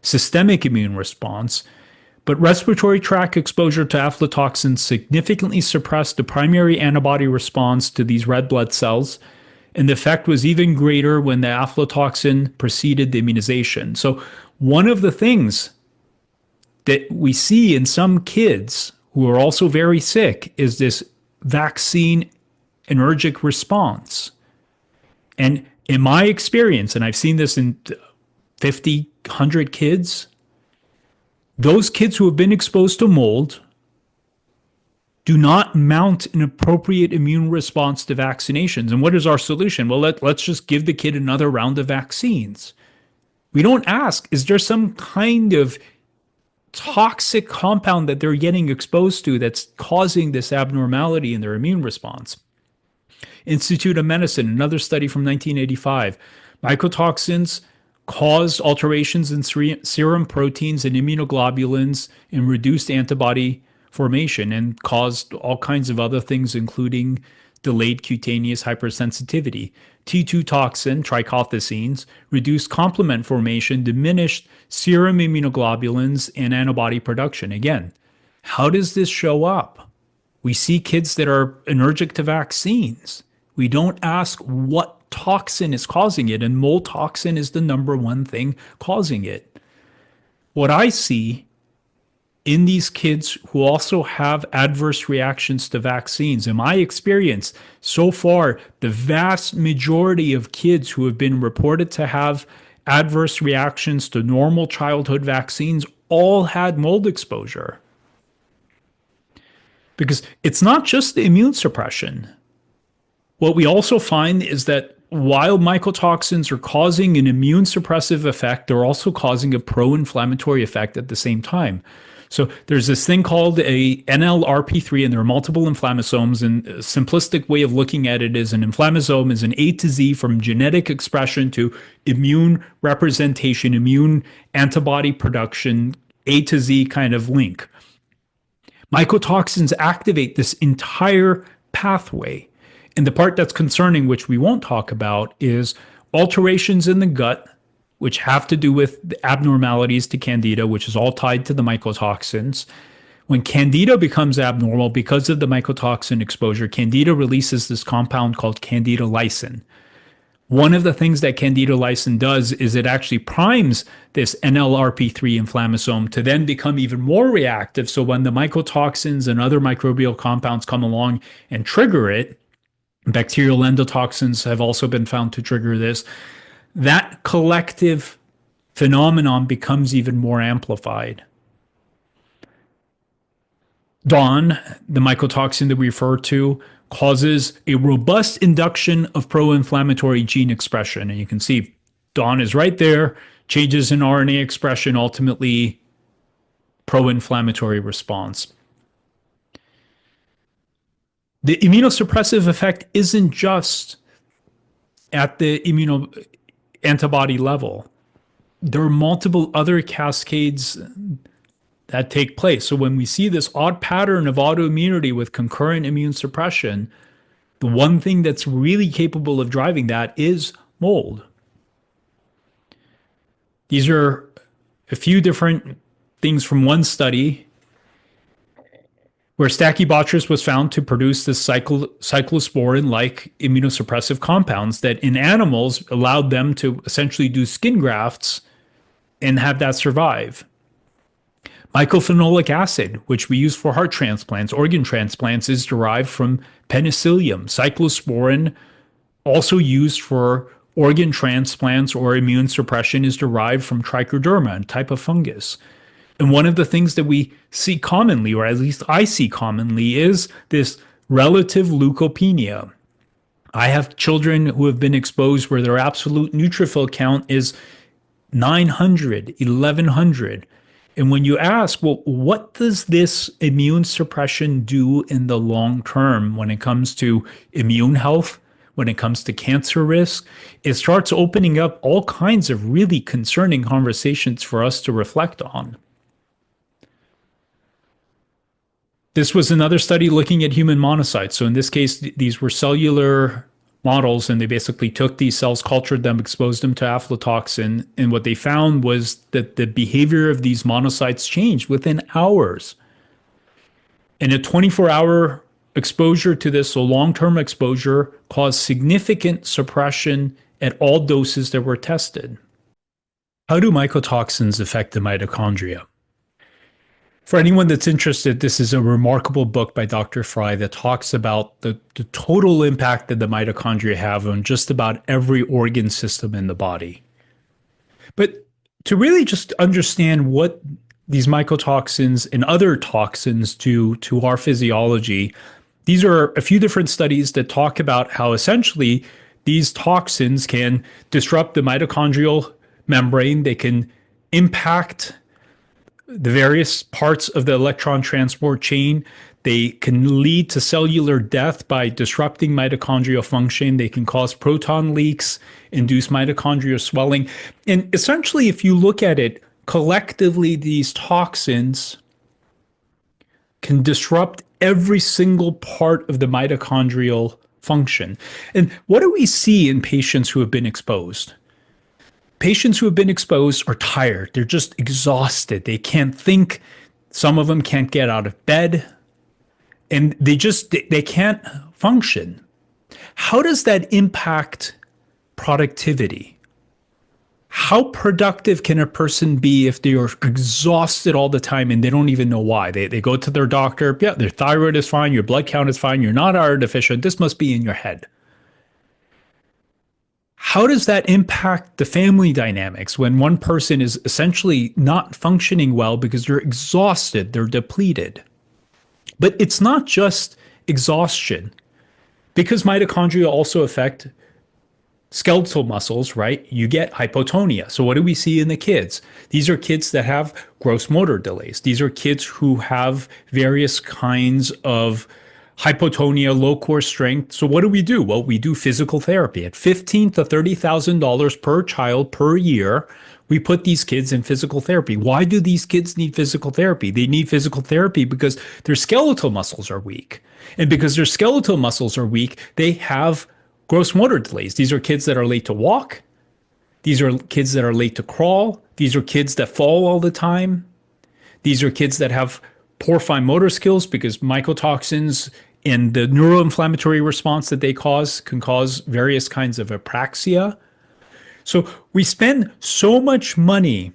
systemic immune response. But respiratory tract exposure to aflatoxin significantly suppressed the primary antibody response to these red blood cells, and the effect was even greater when the aflatoxin preceded the immunization. So one of the things that we see in some kids who are also very sick is this vaccine allergic response. And in my experience, and I've seen this in 50, 100 kids, those kids who have been exposed to mold do not mount an appropriate immune response to vaccinations. And what is our solution? Well, let's just give the kid another round of vaccines. We don't ask, is there some kind of toxic compound that they're getting exposed to that's causing this abnormality in their immune response? Institute of Medicine, another study from 1985, mycotoxins caused alterations in serum proteins and immunoglobulins and reduced antibody formation and caused all kinds of other things, including delayed cutaneous hypersensitivity. T2 toxin, trichothecenes, reduced complement formation, diminished serum immunoglobulins and antibody production. Again, how does this show up? We see kids that are allergic to vaccines. We don't ask what toxin is causing it, and mold toxin is the number one thing causing it. What I see in these kids who also have adverse reactions to vaccines, in my experience so far, the vast majority of kids who have been reported to have adverse reactions to normal childhood vaccines all had mold exposure. Because it's not just the immune suppression. What we also find is that while mycotoxins are causing an immune suppressive effect, they're also causing a pro-inflammatory effect at the same time. So there's this thing called a NLRP3, and there are multiple inflammasomes. And a simplistic way of looking at it is an inflammasome is an A to Z from genetic expression to immune representation, immune antibody production, A to Z kind of link. Mycotoxins activate this entire pathway. And the part that's concerning, which we won't talk about, is alterations in the gut, which have to do with the abnormalities to candida, which is all tied to the mycotoxins. When candida becomes abnormal because of the mycotoxin exposure, candida releases this compound called candida lysin. One of the things that candida lysin does is it actually primes this NLRP3 inflammasome to then become even more reactive. So when the mycotoxins and other microbial compounds come along and trigger it, bacterial endotoxins have also been found to trigger this, that collective phenomenon becomes even more amplified. Dawn, the mycotoxin that we refer to, causes a robust induction of pro-inflammatory gene expression. And you can see Dawn is right there, changes in RNA expression, ultimately pro-inflammatory response. The immunosuppressive effect isn't just at the immuno antibody level. There are multiple other cascades that take place. So when we see this odd pattern of autoimmunity with concurrent immune suppression, the one thing that's really capable of driving that is mold. These are a few different things from one study where Stachybotrys was found to produce this cyclosporin-like immunosuppressive compounds that in animals allowed them to essentially do skin grafts and have that survive. Mycophenolic acid, which we use for heart transplants, organ transplants, is derived from penicillium. Cyclosporin, also used for organ transplants or immune suppression, is derived from trichoderma, a type of fungus. And one of the things that we see commonly, or at least I see commonly, is this relative leukopenia. I have children who have been exposed where their absolute neutrophil count is 900, 1100. And when you ask, well, what does this immune suppression do in the long term when it comes to immune health, when it comes to cancer risk, it starts opening up all kinds of really concerning conversations for us to reflect on. This was another study looking at human monocytes. So in this case, these were cellular models, and they basically took these cells, cultured them, exposed them to aflatoxin, and what they found was that the behavior of these monocytes changed within hours. And a 24-hour exposure to this, so long-term exposure, caused significant suppression at all doses that were tested. How do mycotoxins affect the mitochondria? For anyone that's interested, this is a remarkable book by Dr. Fry that talks about the total impact that the mitochondria have on just about every organ system in the body. But to really just understand what these mycotoxins and other toxins do to our physiology, these are a few different studies that talk about how essentially these toxins can disrupt the mitochondrial membrane. They can impact the various parts of the electron transport chain. They can lead to cellular death by disrupting mitochondrial function. They can cause proton leaks, induce mitochondrial swelling. And essentially, if you look at it, collectively, these toxins can disrupt every single part of the mitochondrial function. And what do we see in patients who have been exposed? Patients who have been exposed are tired. They're just exhausted. They can't think. Some of them can't get out of bed. And they can't function. How does that impact productivity? How productive can a person be if they are exhausted all the time and they don't even know why? They go to their doctor. Yeah, their thyroid is fine. Your blood count is fine. You're not iron deficient. This must be in your head. How does that impact the family dynamics when one person is essentially not functioning well because they're exhausted, they're depleted? But it's not just exhaustion, because mitochondria also affect skeletal muscles, right? You get hypotonia. So what do we see in the kids? These are kids that have gross motor delays. These are kids who have various kinds of hypotonia, low core strength. So what do? Well, we do physical therapy at $15,000 to $30,000 per child per year. We put these kids in physical therapy. Why do these kids need physical therapy? They need physical therapy because their skeletal muscles are weak. And because their skeletal muscles are weak, they have gross motor delays. These are kids that are late to walk. These are kids that are late to crawl. These are kids that fall all the time. These are kids that have poor fine motor skills because mycotoxins and the neuroinflammatory response that they cause can cause various kinds of apraxia. So we spend so much money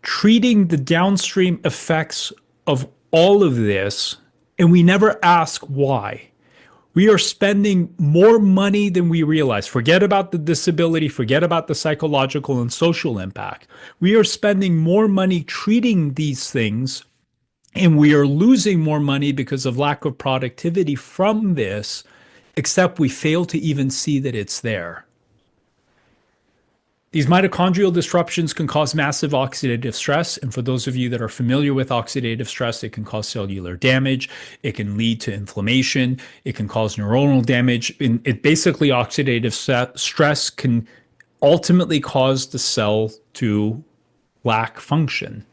treating the downstream effects of all of this, and we never ask why. We are spending more money than we realize. Forget about the disability, forget about the psychological and social impact. We are spending more money treating these things And we are losing more money because of lack of productivity from this, except we fail to even see that it's there. These mitochondrial disruptions can cause massive oxidative stress. And for those of you that are familiar with oxidative stress, it can cause cellular damage. It can lead to inflammation. It can cause neuronal damage. And it basically, oxidative stress can ultimately cause the cell to lack function.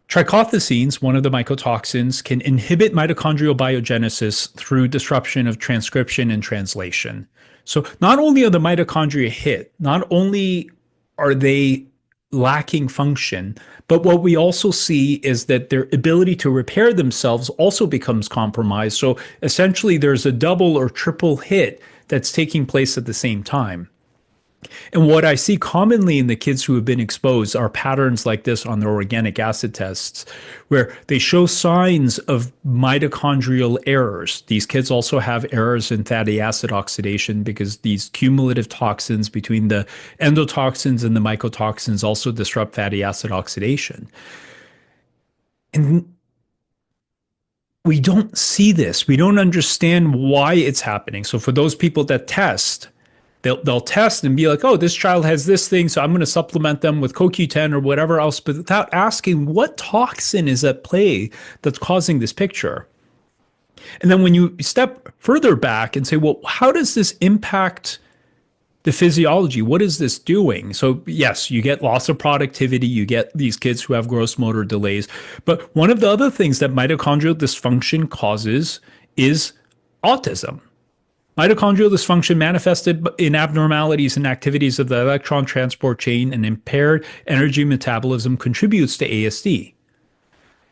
Trichothecenes, one of the mycotoxins, can inhibit mitochondrial biogenesis through disruption of transcription and translation. So not only are the mitochondria hit, not only are they lacking function, but what we also see is that their ability to repair themselves also becomes compromised. So essentially, there's a double or triple hit that's taking place at the same time. And what I see commonly in the kids who have been exposed are patterns like this on their organic acid tests, where they show signs of mitochondrial errors. These kids also have errors in fatty acid oxidation because these cumulative toxins between the endotoxins and the mycotoxins also disrupt fatty acid oxidation. And we don't see this. We don't understand why it's happening. So for those people that test, they'll test and be like, oh, this child has this thing, so I'm going to supplement them with CoQ10 or whatever else, but without asking what toxin is at play that's causing this picture. And then when you step further back and say, well, how does this impact the physiology? What is this doing? So yes, you get loss of productivity. You get these kids who have gross motor delays. But one of the other things that mitochondrial dysfunction causes is autism. Mitochondrial dysfunction manifested in abnormalities in activities of the electron transport chain and impaired energy metabolism contributes to ASD.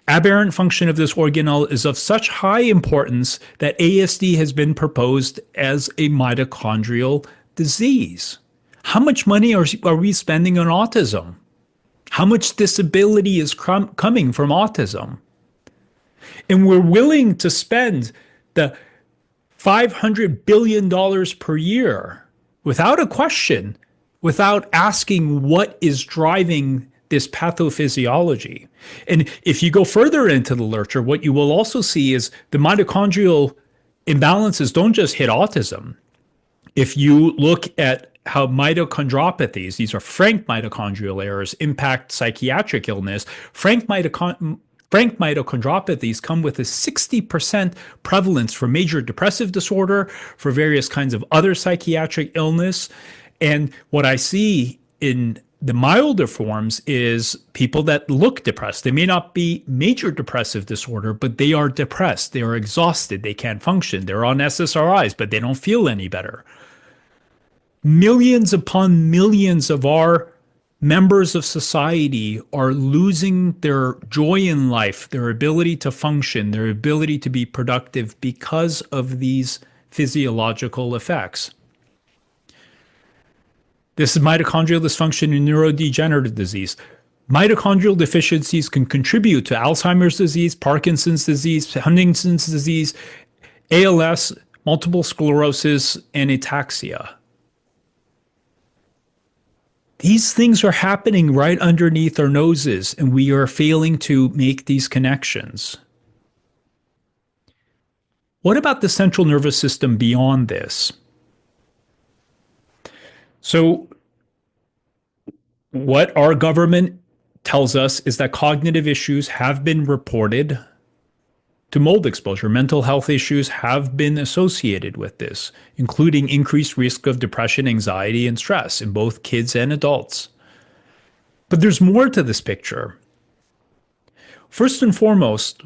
Aberrant function of this organelle is of such high importance that ASD has been proposed as a mitochondrial disease. How much money are we spending on autism? How much disability is coming from autism? And we're willing to spend the $500 billion per year without a question, without asking what is driving this pathophysiology. And if you go further into the literature, what you will also see is the mitochondrial imbalances don't just hit autism. If you look at how mitochondriopathies, these are frank mitochondrial errors, impact psychiatric illness, frank mitochondriopathies come with a 60% prevalence for major depressive disorder, for various kinds of other psychiatric illness. And what I see in the milder forms is people that look depressed. They may not be major depressive disorder, but they are depressed. They are exhausted. They can't function. They're on SSRIs, but they don't feel any better. Millions upon millions of our members of society are losing their joy in life, their ability to function, their ability to be productive because of these physiological effects. This is mitochondrial dysfunction in neurodegenerative disease. Mitochondrial deficiencies can contribute to Alzheimer's disease, Parkinson's disease, Huntington's disease, ALS, multiple sclerosis, and ataxia. These things are happening right underneath our noses, and we are failing to make these connections. What about the central nervous system beyond this? So, what our government tells us is that cognitive issues have been reported to mold exposure. Mental health issues have been associated with this, including increased risk of depression, anxiety, and stress in both kids and adults. But there's more to this picture. First and foremost,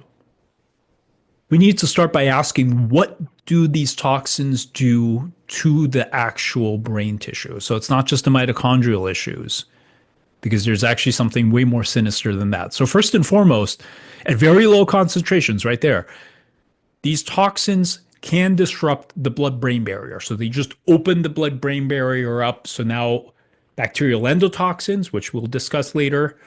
we need to start by asking, what do these toxins do to the actual brain tissue? So it's not just the mitochondrial issues, because there's actually something way more sinister than that. So first and foremost, at very low concentrations right there, these toxins can disrupt the blood-brain barrier. So they just open the blood-brain barrier up. So now bacterial endotoxins, which we'll discuss later,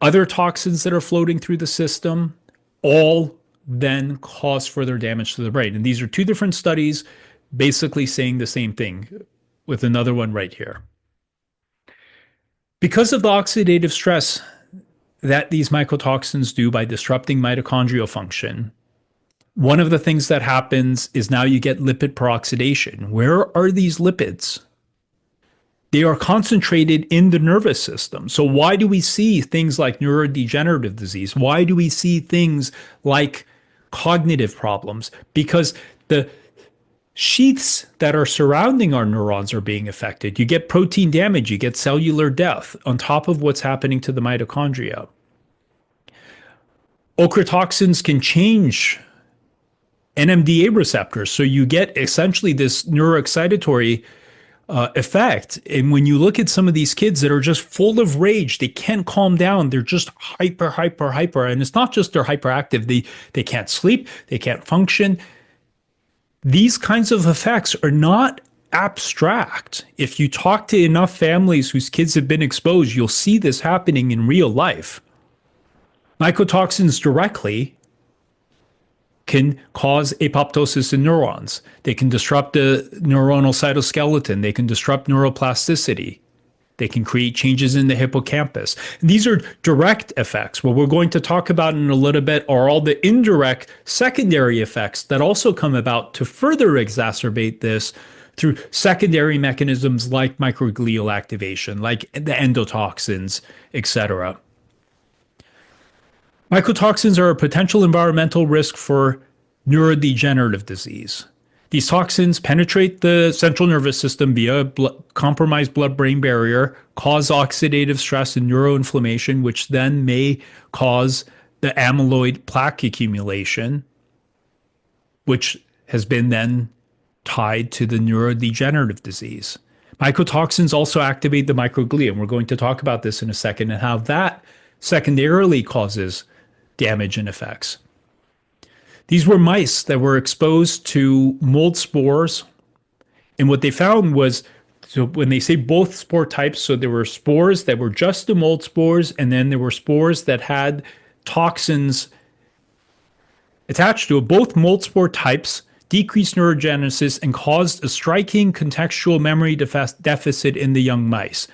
other toxins that are floating through the system, all then cause further damage to the brain. And these are two different studies basically saying the same thing, with another one right here. Because of the oxidative stress that these mycotoxins do by disrupting mitochondrial function, one of the things that happens is now you get lipid peroxidation. Where are these lipids? They are concentrated in the nervous system. So why do we see things like neurodegenerative disease? Why do we see things like cognitive problems? Because the sheaths that are surrounding our neurons are being affected. You get protein damage, you get cellular death on top of what's happening to the mitochondria. Ochratoxins can change NMDA receptors. So you get essentially this neuroexcitatory effect. And when you look at some of these kids that are just full of rage, they can't calm down. They're just hyper, hyper, hyper. And it's not just they're hyperactive. They can't sleep. They can't function. These kinds of effects are not abstract. If you talk to enough families whose kids have been exposed, you'll see this happening in real life. Mycotoxins directly can cause apoptosis in neurons. They can disrupt the neuronal cytoskeleton. They can disrupt neuroplasticity. They can create changes in the hippocampus. And these are direct effects. What we're going to talk about in a little bit are all the indirect secondary effects that also come about to further exacerbate this through secondary mechanisms like microglial activation, like the endotoxins, etc. Mycotoxins are a potential environmental risk for neurodegenerative disease. These toxins penetrate the central nervous system via compromised blood-brain barrier, cause oxidative stress and neuroinflammation, which then may cause the amyloid plaque accumulation, which has been then tied to the neurodegenerative disease. Mycotoxins also activate the microglia, and we're going to talk about this in a second, and how that secondarily causes damage and effects. These were mice that were exposed to mold spores. And what they found was, so when they say both spore types, so there were spores that were just the mold spores, and then there were spores that had toxins attached to it. Both mold spore types decreased neurogenesis and caused a striking contextual memory deficit in the young mice,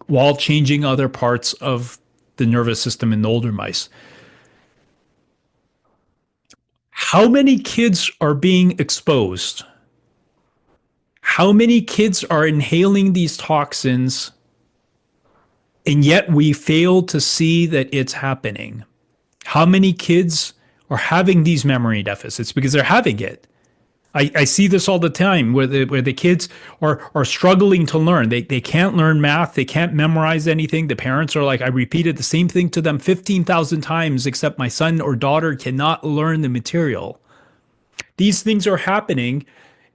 while changing other parts of the nervous system in the older mice. How many kids are being exposed? How many kids are inhaling these toxins, and yet we fail to see that it's happening? How many kids are having these memory deficits because they're having it? I see this all the time where the kids are struggling to learn. They can't learn math. They can't memorize anything. The parents are like, I repeated the same thing to them 15,000 times, except my son or daughter cannot learn the material. These things are happening,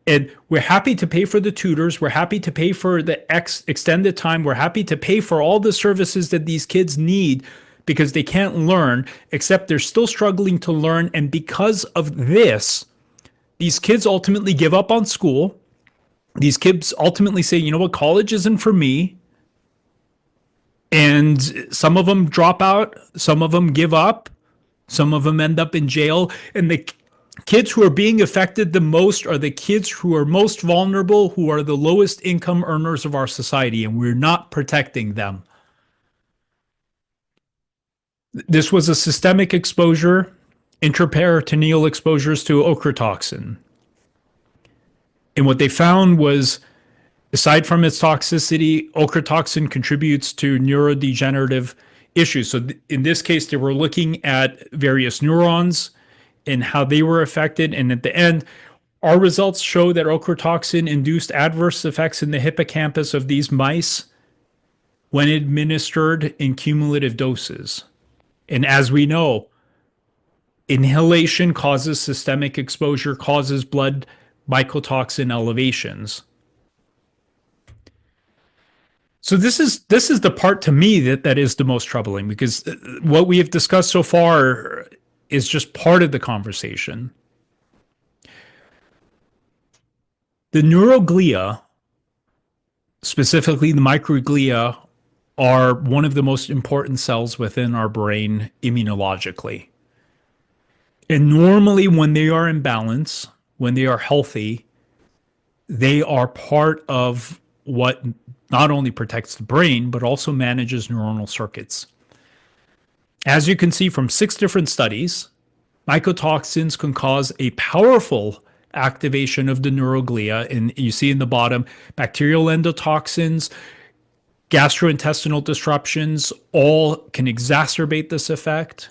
and we're happy to pay for the tutors. We're happy to pay for the extended time. We're happy to pay for all the services that these kids need because they can't learn, except they're still struggling to learn. And because of this, these kids ultimately give up on school. These kids ultimately say, you know what, college isn't for me. And some of them drop out. Some of them give up. Some of them end up in jail. And the kids who are being affected the most are the kids who are most vulnerable, who are the lowest income earners of our society, and we're not protecting them. This was a systemic exposure, intraperitoneal exposures to ochratoxin. And what they found was, aside from its toxicity, ochratoxin contributes to neurodegenerative issues. So in this case, they were looking at various neurons and how they were affected. And at the end, our results show that ochratoxin induced adverse effects in the hippocampus of these mice when administered in cumulative doses. And as we know, inhalation causes systemic exposure, causes blood mycotoxin elevations. So this is the part to me that is the most troubling, because what we have discussed so far is just part of the conversation. The neuroglia, specifically the microglia, are one of the most important cells within our brain immunologically. And normally when they are in balance, when they are healthy, they are part of what not only protects the brain, but also manages neuronal circuits. As you can see from 6 different studies, mycotoxins can cause a powerful activation of the neuroglia. And you see in the bottom, bacterial endotoxins, gastrointestinal disruptions, all can exacerbate this effect.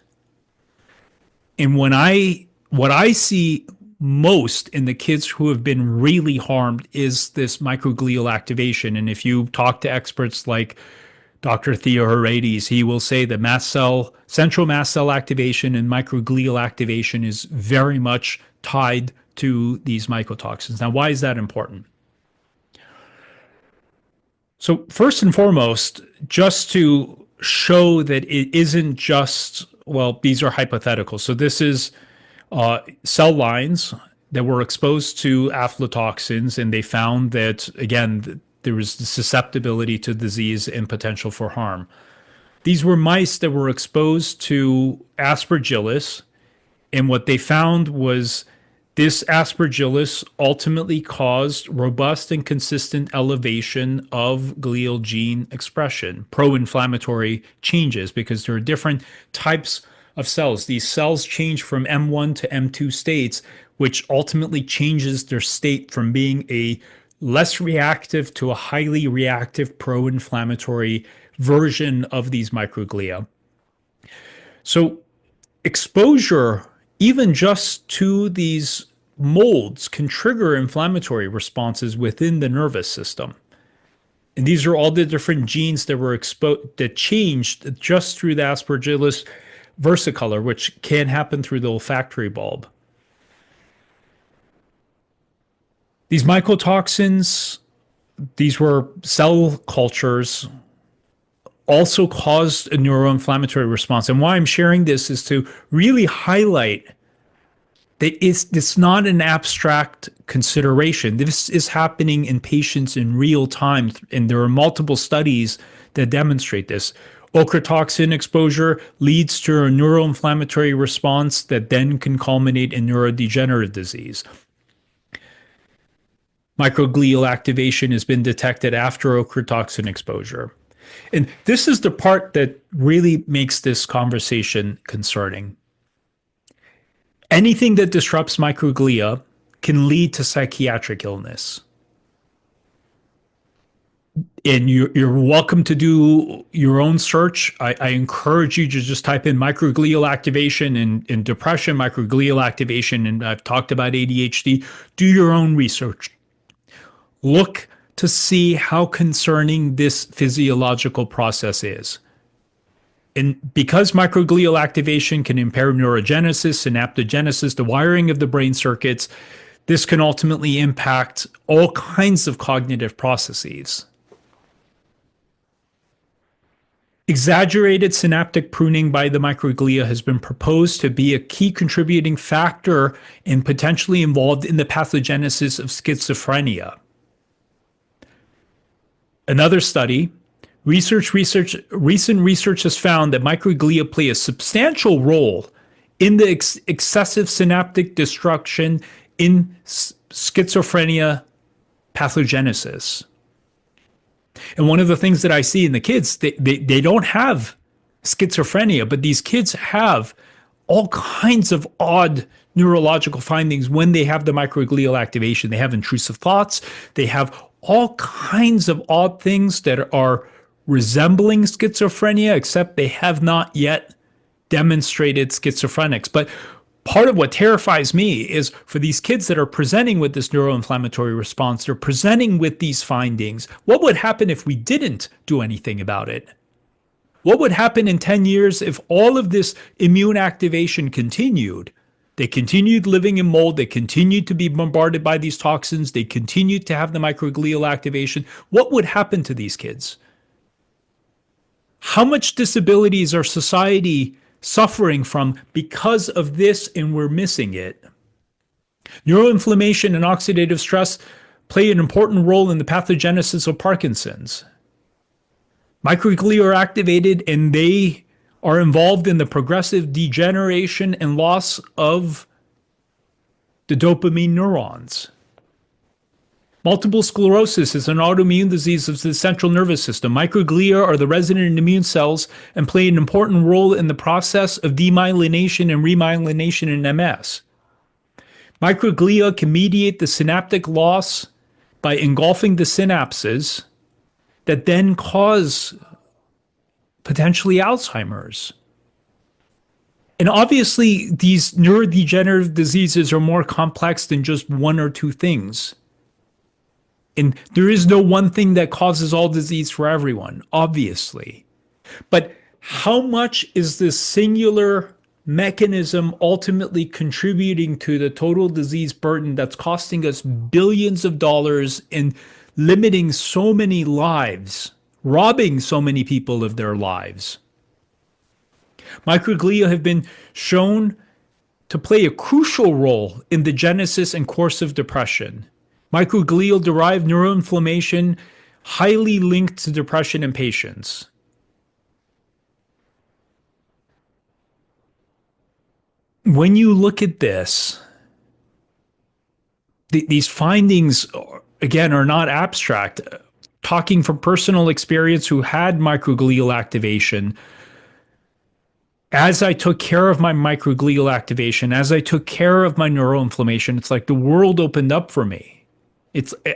And what I see most in the kids who have been really harmed is this microglial activation. And if you talk to experts like Dr. Theoharides, he will say that central mast cell activation and microglial activation is very much tied to these mycotoxins. Now, why is that important? So first and foremost, just to show that it isn't just, well, these are hypothetical. So this is cell lines that were exposed to aflatoxins, and they found that, again, there was the susceptibility to disease and potential for harm. These were mice that were exposed to aspergillus, and what they found was this aspergillus ultimately caused robust and consistent elevation of glial gene expression, pro-inflammatory changes, because there are different types of cells. These cells change from M1 to M2 states, which ultimately changes their state from being a less reactive to a highly reactive pro-inflammatory version of these microglia. So exposure, even just to these molds, can trigger inflammatory responses within the nervous system. And these are all the different genes that were exposed, that changed just through the Aspergillus versicolor, which can happen through the olfactory bulb. These mycotoxins, these were cell cultures, also caused a neuroinflammatory response. And why I'm sharing this is to really highlight that it's not an abstract consideration. This is happening in patients in real time, and there are multiple studies that demonstrate this. Ochratoxin exposure leads to a neuroinflammatory response that then can culminate in neurodegenerative disease. Microglial activation has been detected after ochratoxin exposure. And this is the part that really makes this conversation concerning. Anything that disrupts microglia can lead to psychiatric illness. And you're welcome to do your own search. I encourage you to just type in microglial activation and depression, microglial activation, and I've talked about ADHD. Do your own research. Look to see how concerning this physiological process is. And because microglial activation can impair neurogenesis, synaptogenesis, the wiring of the brain circuits, this can ultimately impact all kinds of cognitive processes. Exaggerated synaptic pruning by the microglia has been proposed to be a key contributing factor and potentially involved in the pathogenesis of schizophrenia. Another study, recent research has found that microglia play a substantial role in the excessive synaptic destruction in schizophrenia pathogenesis. And one of the things that I see in the kids, they don't have schizophrenia, but these kids have all kinds of odd neurological findings when they have the microglial activation. They have intrusive thoughts. They have all kinds of odd things that are resembling schizophrenia, except they have not yet demonstrated schizophrenics. But part of what terrifies me is for these kids that are presenting with this neuroinflammatory response, they're presenting with these findings. What would happen if we didn't do anything about it? What would happen in 10 years if all of this immune activation continued? They continued living in mold. They continued to be bombarded by these toxins. They continued to have the microglial activation. What would happen to these kids? How much disability is our society suffering from because of this, and we're missing it? Neuroinflammation and oxidative stress play an important role in the pathogenesis of Parkinson's. Microglia are activated, and they are involved in the progressive degeneration and loss of the dopamine neurons. Multiple sclerosis is an autoimmune disease of the central nervous system. Microglia are the resident immune cells and play an important role in the process of demyelination and remyelination in MS. Microglia can mediate the synaptic loss by engulfing the synapses that then cause potentially Alzheimer's. And obviously, these neurodegenerative diseases are more complex than just one or two things. And there is no one thing that causes all disease for everyone, obviously. But how much is this singular mechanism ultimately contributing to the total disease burden that's costing us billions of dollars and limiting so many lives, robbing so many people of their lives? Microglia have been shown to play a crucial role in the genesis and course of depression. Microglial-derived neuroinflammation highly linked to depression in patients. When you look at this, these findings, again, are not abstract. Talking from personal experience who had microglial activation, as I took care of my microglial activation, as I took care of my neuroinflammation, it's like the world opened up for me.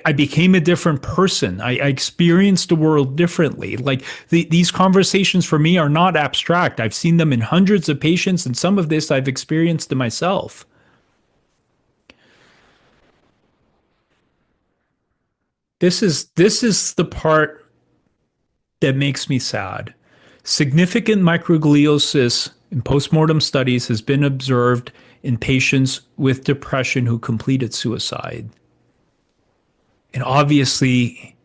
I became a different person. I experienced the world differently. Like these conversations for me are not abstract. I've seen them in hundreds of patients, and some of this I've experienced in myself. This is the part that makes me sad. Significant microgliosis in postmortem studies has been observed in patients with depression who completed suicide. And obviously,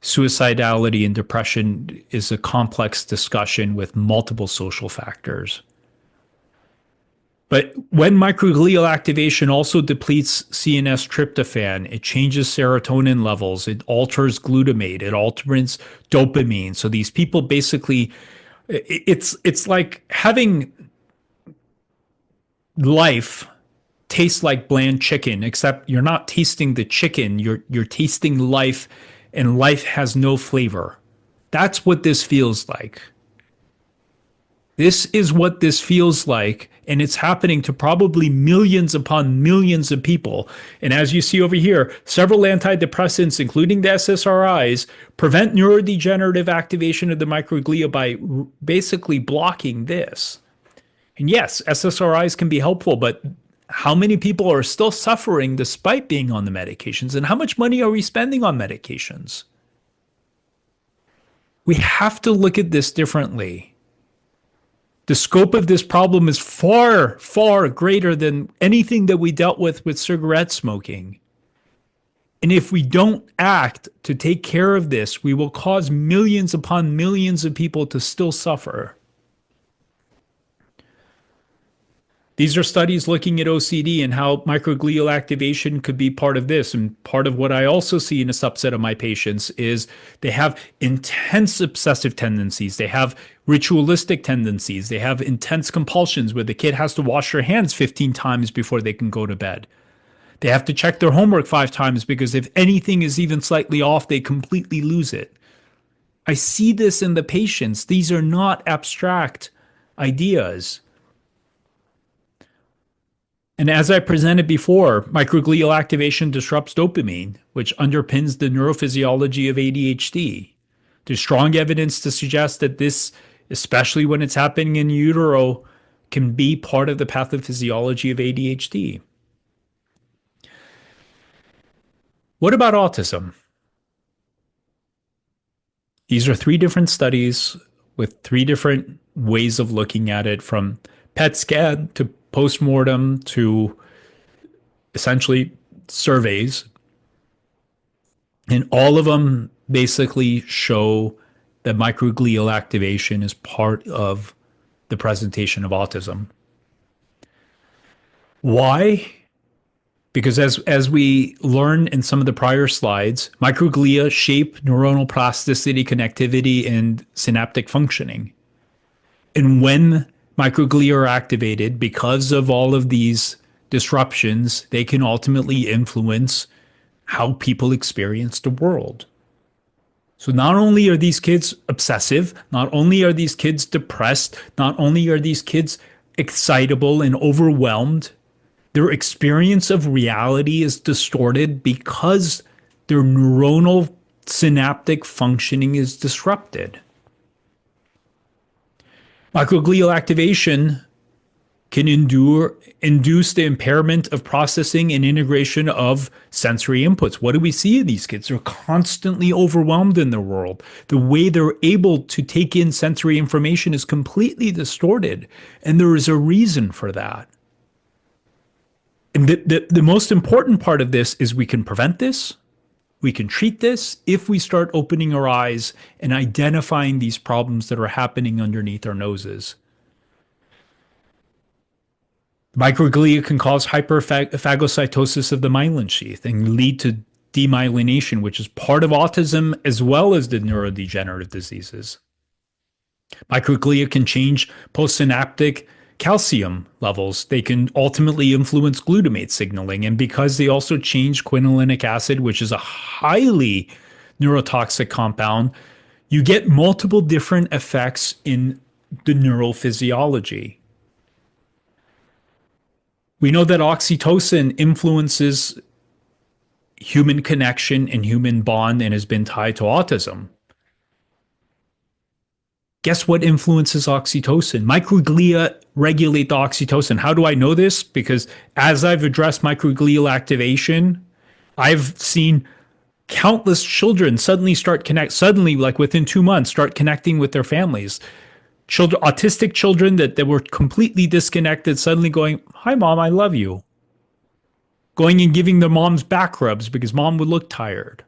suicidality and depression is a complex discussion with multiple social factors. But when microglial activation also depletes CNS tryptophan, it changes serotonin levels, it alters glutamate, it alters dopamine. So these people basically, it's like having life tastes like bland chicken, except you're not tasting the chicken, you're tasting life, and life has no flavor. That's what this feels like. This is what this feels like, and it's happening to probably millions upon millions of people. And as you see over here, several antidepressants, including the SSRIs, prevent neurodegenerative activation of the microglia by basically blocking this. And yes, SSRIs can be helpful, but how many people are still suffering despite being on the medications? And how much money are we spending on medications? We have to look at this differently. The scope of this problem is far, far greater than anything that we dealt with cigarette smoking. And if we don't act to take care of this, we will cause millions upon millions of people to still suffer. These are studies looking at OCD and how microglial activation could be part of this. And part of what I also see in a subset of my patients is they have intense obsessive tendencies. They have ritualistic tendencies. They have intense compulsions where the kid has to wash their hands 15 times before they can go to bed. They have to check their homework 5 times because if anything is even slightly off, they completely lose it. I see this in the patients. These are not abstract ideas. And as I presented before, microglial activation disrupts dopamine, which underpins the neurophysiology of ADHD. There's strong evidence to suggest that this, especially when it's happening in utero, can be part of the pathophysiology of ADHD. What about autism? These are 3 different studies with 3 different ways of looking at it, from PET scan to postmortem to essentially surveys. And all of them basically show that microglial activation is part of the presentation of autism. Why? Because as we learned in some of the prior slides, microglia shape neuronal plasticity, connectivity, and synaptic functioning. And when microglia are activated, because of all of these disruptions, they can ultimately influence how people experience the world. So not only are these kids obsessive, not only are these kids depressed, not only are these kids excitable and overwhelmed, their experience of reality is distorted because their neuronal synaptic functioning is disrupted. Microglial activation can induce the impairment of processing and integration of sensory inputs. What do we see in these kids? They're constantly overwhelmed in their world. The way they're able to take in sensory information is completely distorted, and there is a reason for that. And the most important part of this is we can prevent this. We can treat this if we start opening our eyes and identifying these problems that are happening underneath our noses. Microglia can cause hyperphagocytosis of the myelin sheath and lead to demyelination, which is part of autism as well as the neurodegenerative diseases. Microglia can change postsynaptic calcium levels. They can ultimately influence glutamate signaling. And because they also change quinolinic acid, which is a highly neurotoxic compound, you get multiple different effects in the neural physiology. We know that oxytocin influences human connection and human bond and has been tied to autism. Guess what influences oxytocin? Microglia regulate the oxytocin. How do I know this? Because as I've addressed microglial activation, I've seen countless children suddenly, like within 2 months, start connecting with their families. Autistic children that were completely disconnected, suddenly going, "Hi, mom, I love you." Going and giving their moms back rubs because mom would look tired.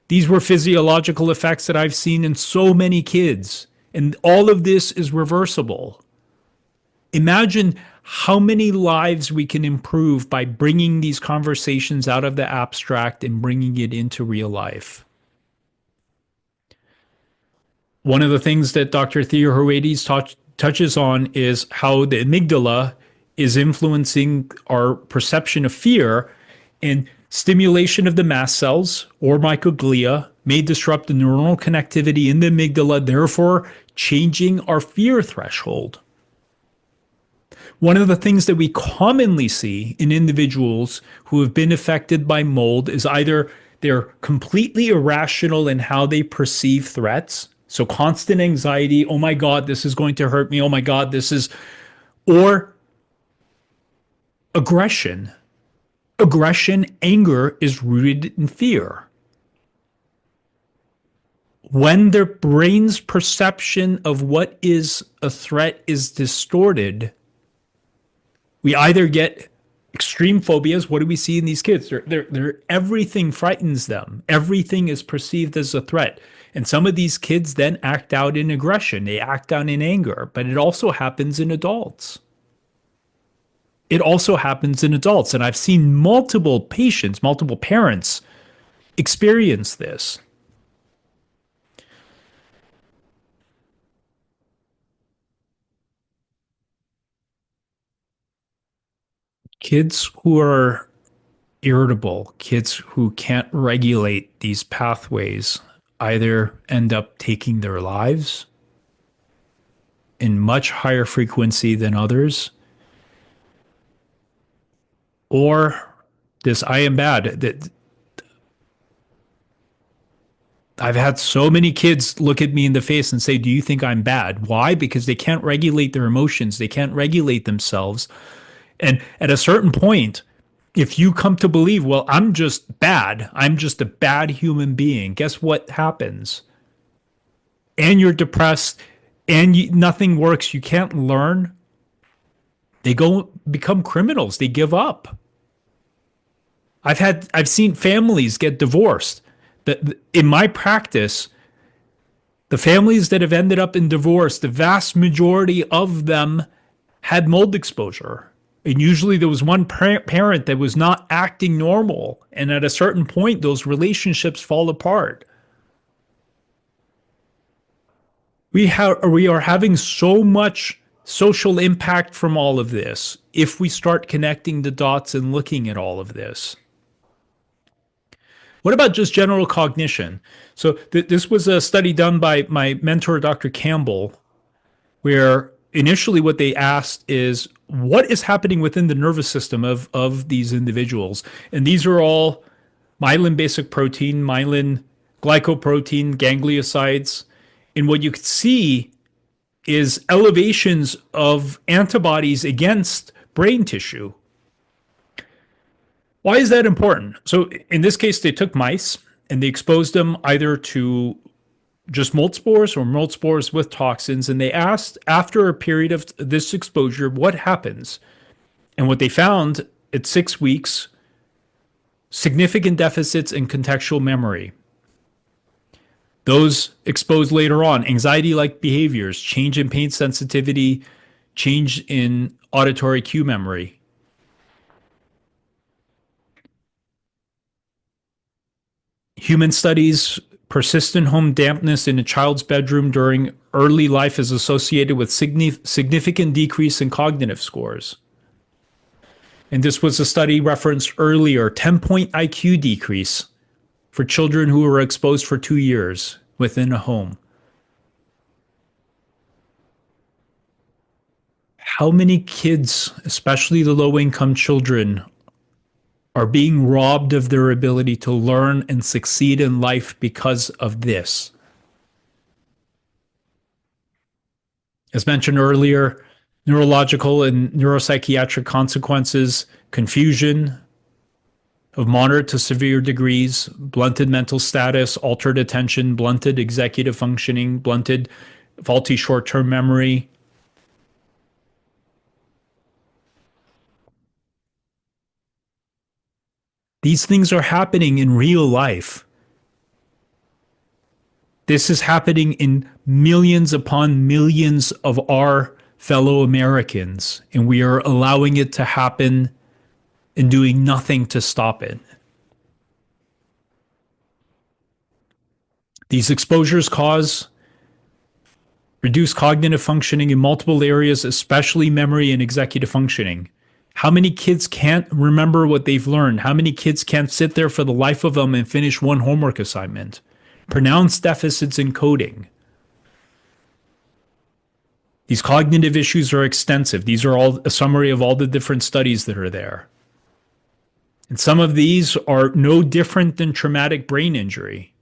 These were physiological effects that I've seen in so many kids. And all of this is reversible. Imagine how many lives we can improve by bringing these conversations out of the abstract and bringing it into real life. One of the things that Dr. Theoharides touches on is how the amygdala is influencing our perception of fear, and stimulation of the mast cells or microglia may disrupt the neuronal connectivity in the amygdala, therefore changing our fear threshold. One of the things that we commonly see in individuals who have been affected by mold is either they're completely irrational in how they perceive threats. So constant anxiety, oh my God, this is going to hurt me. Oh my God, or aggression. Aggression, anger is rooted in fear. When their brain's perception of what is a threat is distorted, we either get extreme phobias. What do we see in these kids? Everything frightens them. Everything is perceived as a threat. And some of these kids then act out in aggression. They act out in anger, but it also happens in adults. And I've seen multiple patients, multiple parents experience this. Kids who are irritable, kids who can't regulate these pathways, either end up taking their lives in much higher frequency than others, or this I am bad. That I've had so many kids look at me in the face and say, "Do you think I'm bad?" Why? Because they can't regulate their emotions. They can't regulate themselves. And at a certain point, if you come to believe, well, I'm just bad, I'm just a bad human being, guess what happens? And you're depressed and nothing works, you can't learn. They go become criminals. They give up. I've seen families get divorced. In my practice, the families that have ended up in divorce, the vast majority of them had mold exposure. And usually there was one parent that was not acting normal. And at a certain point, those relationships fall apart. We are having so much social impact from all of this if we start connecting the dots and looking at all of this. What about just general cognition? So this was a study done by my mentor, Dr. Campbell, where initially what they asked is what is happening within the nervous system of these individuals. And these are all myelin basic protein, myelin glycoprotein, gangliosides. And what you could see is elevations of antibodies against brain tissue. Why is that important? So in this case, they took mice and they exposed them either to just mold spores or mold spores with toxins. And they asked after a period of this exposure, what happens? And what they found at 6 weeks, significant deficits in contextual memory. Those exposed later on, anxiety-like behaviors, change in pain sensitivity, change in auditory cue memory. Human studies, persistent home dampness in a child's bedroom during early life is associated with significant decrease in cognitive scores. And this was a study referenced earlier, 10-point IQ decrease for children who were exposed for 2 years within a home. How many kids, especially the low-income children, are being robbed of their ability to learn and succeed in life because of this? As mentioned earlier, neurological and neuropsychiatric consequences, confusion of moderate to severe degrees, blunted mental status, altered attention, blunted executive functioning, blunted faulty short-term memory. These things are happening in real life. This is happening in millions upon millions of our fellow Americans, and we are allowing it to happen and doing nothing to stop it. These exposures cause reduced cognitive functioning in multiple areas, especially memory and executive functioning. How many kids can't remember what they've learned? How many kids can't sit there for the life of them and finish one homework assignment? Pronounced deficits in coding. These cognitive issues are extensive. These are all a summary of all the different studies that are there. And some of these are no different than traumatic brain injury.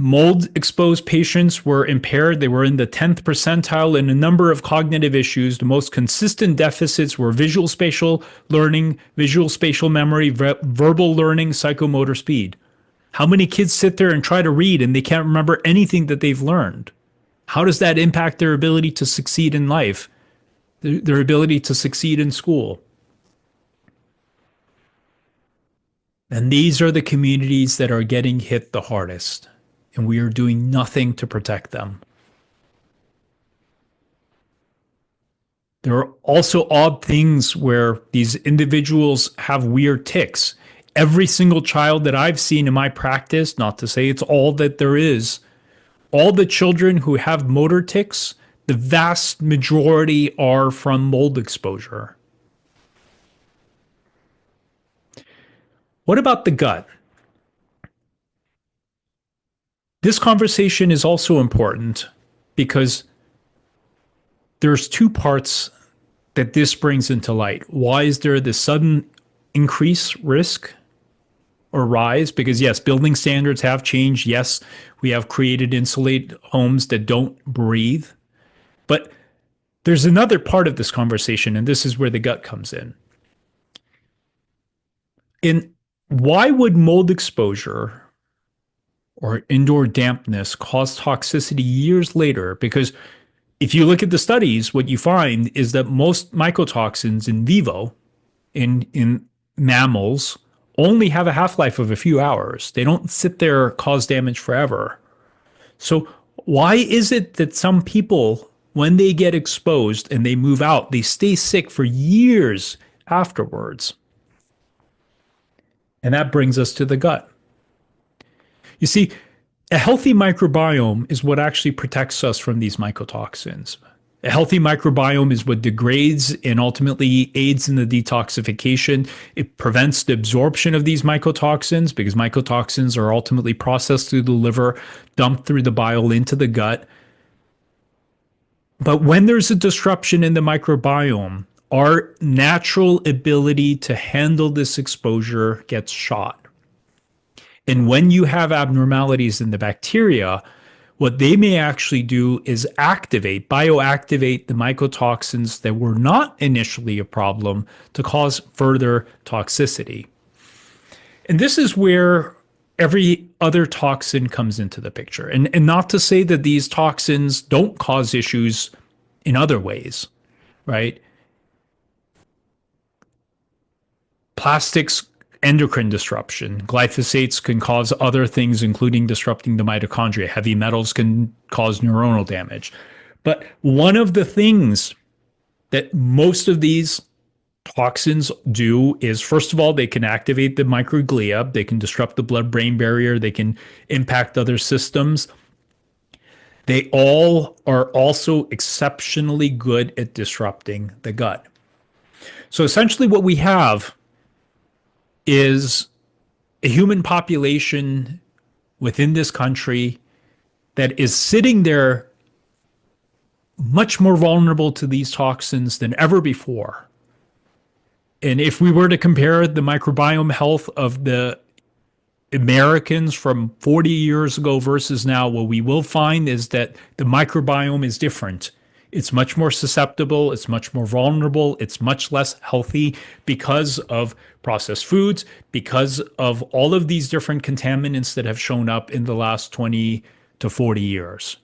Mold-exposed patients were impaired. They were in the 10th percentile in a number of cognitive issues. The most consistent deficits were visual spatial learning, visual spatial memory, verbal learning, psychomotor speed. How many kids sit there and try to read and they can't remember anything that they've learned? How does that impact their ability to succeed in life, their ability to succeed in school? And these are the communities that are getting hit the hardest, and we are doing nothing to protect them. There are also odd things where these individuals have weird tics. Every single child that I've seen in my practice, not to say it's all that there is, all the children who have motor tics, the vast majority are from mold exposure. What about the gut? This conversation is also important because there's two parts that this brings into light. Why is there this sudden increased risk or rise? Because yes, building standards have changed. Yes, we have created insulate homes that don't breathe. But there's another part of this conversation, and this is where the gut comes in. Why would mold exposure or indoor dampness cause toxicity years later? Because if you look at the studies, what you find is that most mycotoxins in vivo, in mammals, only have a half-life of a few hours. They don't sit there, cause damage forever. So why is it that some people, when they get exposed and they move out, they stay sick for years afterwards? And that brings us to the gut. You see, a healthy microbiome is what actually protects us from these mycotoxins. A healthy microbiome is what degrades and ultimately aids in the detoxification. It prevents the absorption of these mycotoxins because mycotoxins are ultimately processed through the liver, dumped through the bile into the gut. But when there's a disruption in the microbiome, our natural ability to handle this exposure gets shot. And when you have abnormalities in the bacteria, what they may actually do is bioactivate the mycotoxins that were not initially a problem to cause further toxicity. And this is where every other toxin comes into the picture. And not to say that these toxins don't cause issues in other ways, right? Plastics, endocrine disruption. Glyphosates can cause other things, including disrupting the mitochondria. Heavy metals can cause neuronal damage. But one of the things that most of these toxins do is, first of all, they can activate the microglia. They can disrupt the blood-brain barrier. They can impact other systems. They all are also exceptionally good at disrupting the gut. So essentially what we have is a human population within this country that is sitting there much more vulnerable to these toxins than ever before. And if we were to compare the microbiome health of the Americans from 40 years ago versus now, what we will find is that the microbiome is different. It's much more susceptible, it's much more vulnerable, it's much less healthy because of processed foods, because of all of these different contaminants that have shown up in the last 20 to 40 years.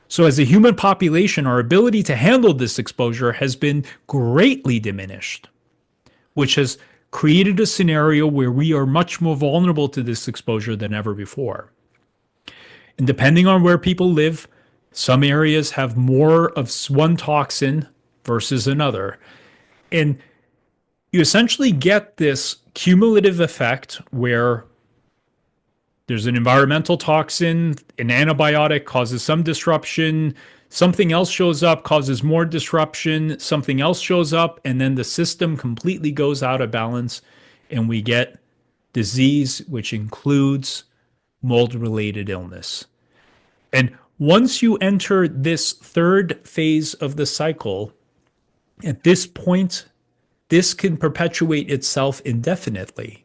So as a human population, our ability to handle this exposure has been greatly diminished, which has created a scenario where we are much more vulnerable to this exposure than ever before. And depending on where people live, some areas have more of one toxin versus another. And you essentially get this cumulative effect where there's an environmental toxin, an antibiotic causes some disruption, something else shows up, causes more disruption, something else shows up, and then the system completely goes out of balance, and we get disease, which includes mold-related illness. And once you enter this third phase of the cycle, at this point, this can perpetuate itself indefinitely.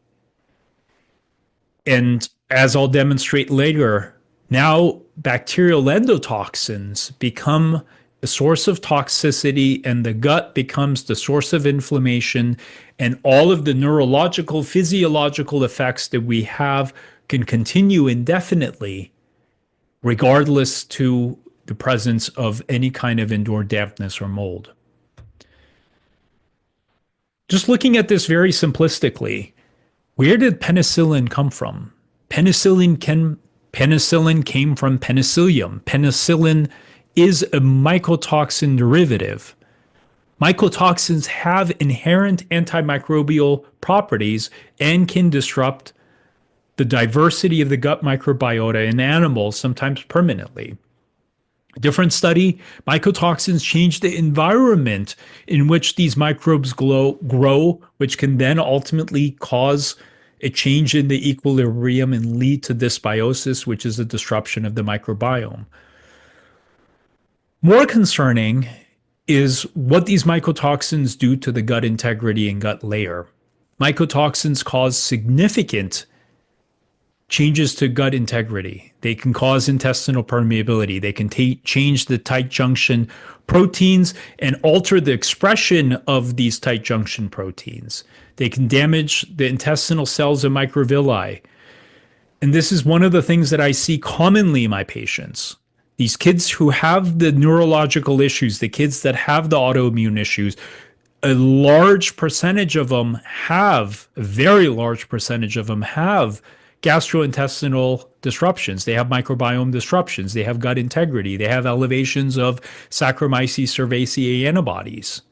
And as I'll demonstrate later, now bacterial endotoxins become a source of toxicity, and the gut becomes the source of inflammation, and all of the neurological, physiological effects that we have can continue indefinitely, regardless to the presence of any kind of indoor dampness or mold. Just looking at this very simplistically, where did penicillin come from? Penicillin came from penicillium. Penicillin is a mycotoxin derivative. Mycotoxins have inherent antimicrobial properties and can disrupt the diversity of the gut microbiota in animals, sometimes permanently. A different study, mycotoxins change the environment in which these microbes grow, which can then ultimately cause a change in the equilibrium and lead to dysbiosis, which is a disruption of the microbiome. More concerning is what these mycotoxins do to the gut integrity and gut layer. Mycotoxins cause significant changes to gut integrity. They can cause intestinal permeability. They can change the tight junction proteins and alter the expression of these tight junction proteins. They can damage the intestinal cells and microvilli. And this is one of the things that I see commonly in my patients. These kids who have the neurological issues, the kids that have the autoimmune issues, a large percentage of them have, a very large percentage of them have gastrointestinal disruptions. They have microbiome disruptions. They have gut integrity. They have elevations of Saccharomyces cerevisiae antibodies.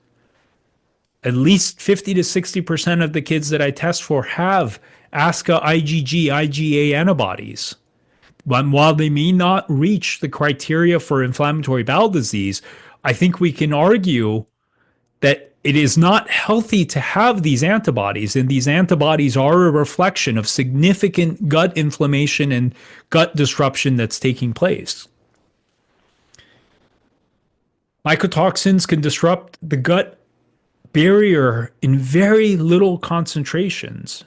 At least 50 to 60% of the kids that I test for have ASCA, IgG, IgA antibodies. But while they may not reach the criteria for inflammatory bowel disease, I think we can argue that it is not healthy to have these antibodies, and these antibodies are a reflection of significant gut inflammation and gut disruption that's taking place. Mycotoxins can disrupt the gut barrier in very little concentrations.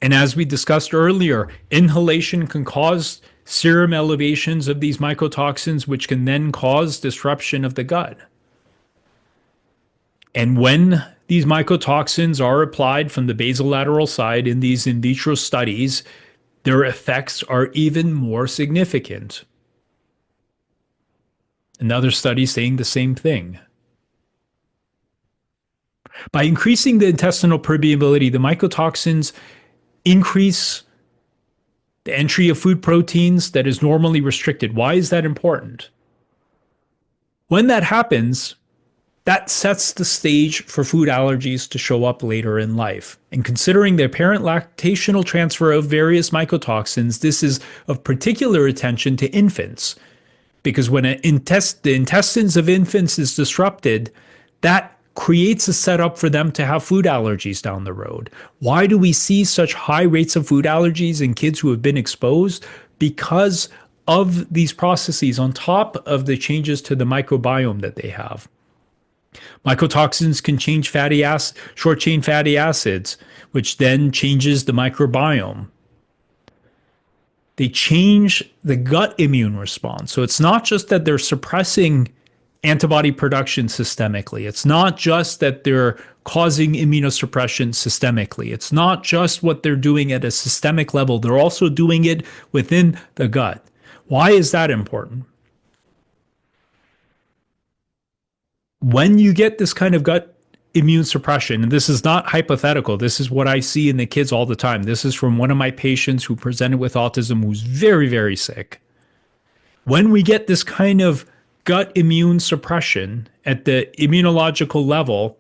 And as we discussed earlier, inhalation can cause serum elevations of these mycotoxins, which can then cause disruption of the gut. And when these mycotoxins are applied from the basolateral side in these in vitro studies, their effects are even more significant. Another study saying the same thing. By increasing the intestinal permeability, the mycotoxins increase the entry of food proteins that is normally restricted. Why is that important? When that happens, that sets the stage for food allergies to show up later in life. And considering the apparent lactational transfer of various mycotoxins, this is of particular attention to infants, because when the intestines of infants is disrupted, that creates a setup for them to have food allergies down the road. Why do we see such high rates of food allergies in kids who have been exposed? Because of these processes on top of the changes to the microbiome that they have. Mycotoxins can change short-chain fatty acids, which then changes the microbiome. They change the gut immune response. So it's not just that they're suppressing antibody production systemically. It's not just that they're causing immunosuppression systemically. It's not just what they're doing at a systemic level. They're also doing it within the gut. Why is that important? When you get this kind of gut immune suppression, and this is not hypothetical, this is what I see in the kids all the time. This is from one of my patients who presented with autism who's very, very sick. When we get this kind of gut immune suppression at the immunological level,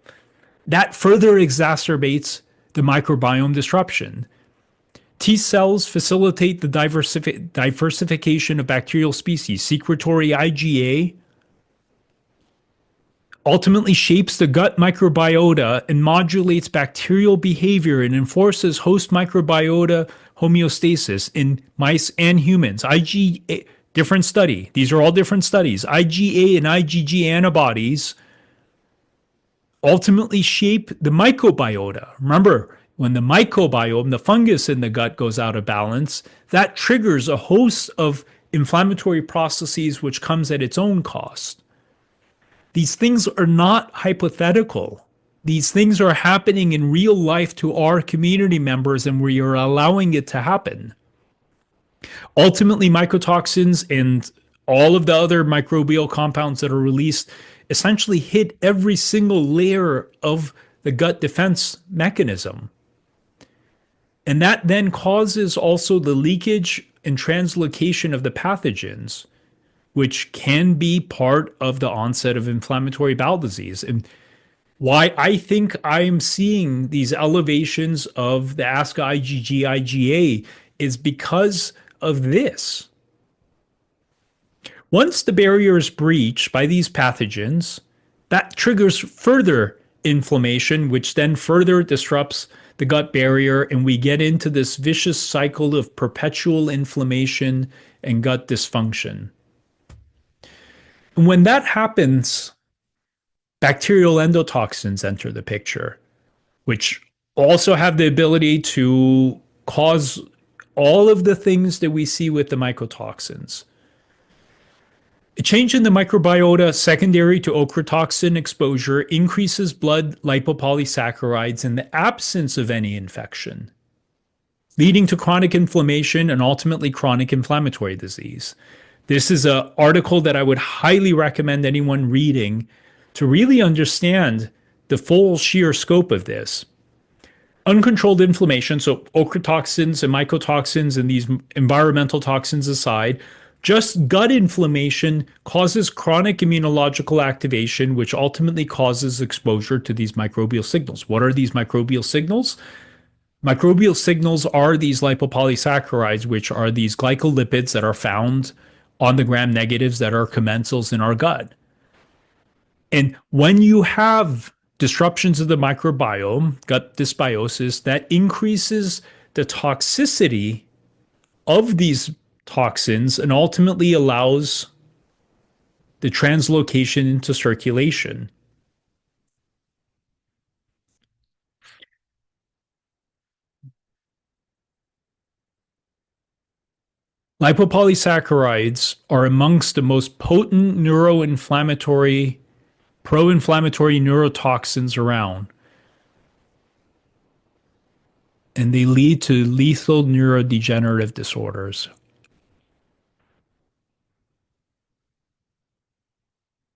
that further exacerbates the microbiome disruption. T cells facilitate the diversification of bacterial species. Secretory IgA ultimately shapes the gut microbiota and modulates bacterial behavior and enforces host microbiota homeostasis in mice and humans. IgA, different study. These are all different studies. IgA and IgG antibodies ultimately shape the microbiota. Remember, when the microbiome, the fungus in the gut, goes out of balance, that triggers a host of inflammatory processes which comes at its own cost. These things are not hypothetical. These things are happening in real life to our community members, and we are allowing it to happen. Ultimately, mycotoxins and all of the other microbial compounds that are released essentially hit every single layer of the gut defense mechanism. And that then causes also the leakage and translocation of the pathogens, which can be part of the onset of inflammatory bowel disease. And why I think I'm seeing these elevations of the ASCA IgG IgA is because of this. Once the barrier is breached by these pathogens, that triggers further inflammation, which then further disrupts the gut barrier, and we get into this vicious cycle of perpetual inflammation and gut dysfunction. And when that happens, bacterial endotoxins enter the picture, which also have the ability to cause all of the things that we see with the mycotoxins. A change in the microbiota secondary to ochratoxin exposure increases blood lipopolysaccharides in the absence of any infection, leading to chronic inflammation and ultimately chronic inflammatory disease. This is an article that I would highly recommend anyone reading to really understand the full sheer scope of this. Uncontrolled inflammation, so ochratoxins and mycotoxins and these environmental toxins aside, just gut inflammation causes chronic immunological activation, which ultimately causes exposure to these microbial signals. What are these microbial signals? Microbial signals are these lipopolysaccharides, which are these glycolipids that are found on the gram negatives that are commensals in our gut. And when you have disruptions of the microbiome, gut dysbiosis, that increases the toxicity of these toxins and ultimately allows the translocation into circulation. Lipopolysaccharides are amongst the most potent neuroinflammatory, pro inflammatory neurotoxins around, and they lead to lethal neurodegenerative disorders.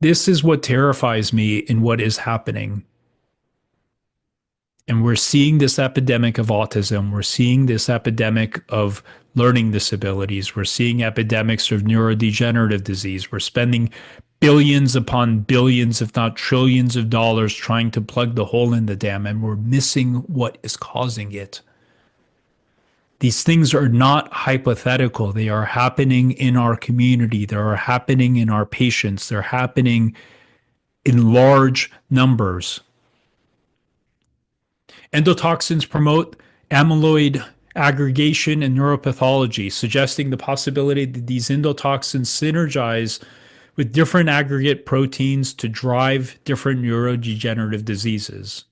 This is what terrifies me in what is happening. And we're seeing this epidemic of autism. We're seeing this epidemic of learning disabilities. We're seeing epidemics of neurodegenerative disease. We're spending billions upon billions, if not trillions of dollars trying to plug the hole in the dam, and we're missing what is causing it. These things are not hypothetical. They are happening in our community. They are happening in our patients. They're happening in large numbers. Endotoxins promote amyloid aggregation and neuropathology, suggesting the possibility that these endotoxins synergize with different aggregate proteins to drive different neurodegenerative diseases.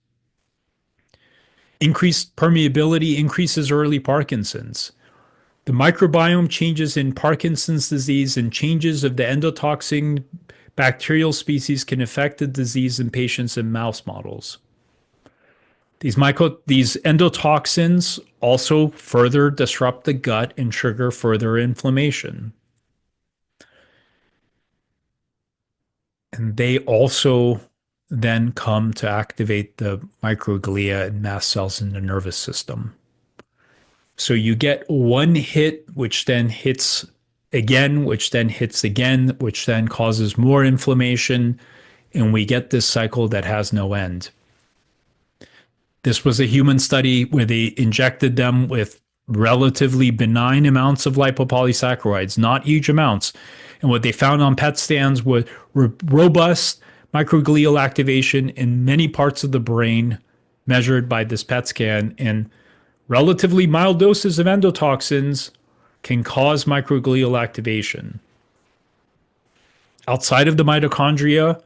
Increased permeability increases early Parkinson's. The microbiome changes in Parkinson's disease and changes of the endotoxin bacterial species can affect the disease in patients in mouse models. These endotoxins also further disrupt the gut and trigger further inflammation. And they also then come to activate the microglia and mast cells in the nervous system. So you get one hit, which then hits again, which then hits again, which then causes more inflammation. And we get this cycle that has no end. This was a human study where they injected them with relatively benign amounts of lipopolysaccharides, not huge amounts. And what they found on PET scans was robust microglial activation in many parts of the brain measured by this PET scan. And relatively mild doses of endotoxins can cause microglial activation. Outside of the mitochondria,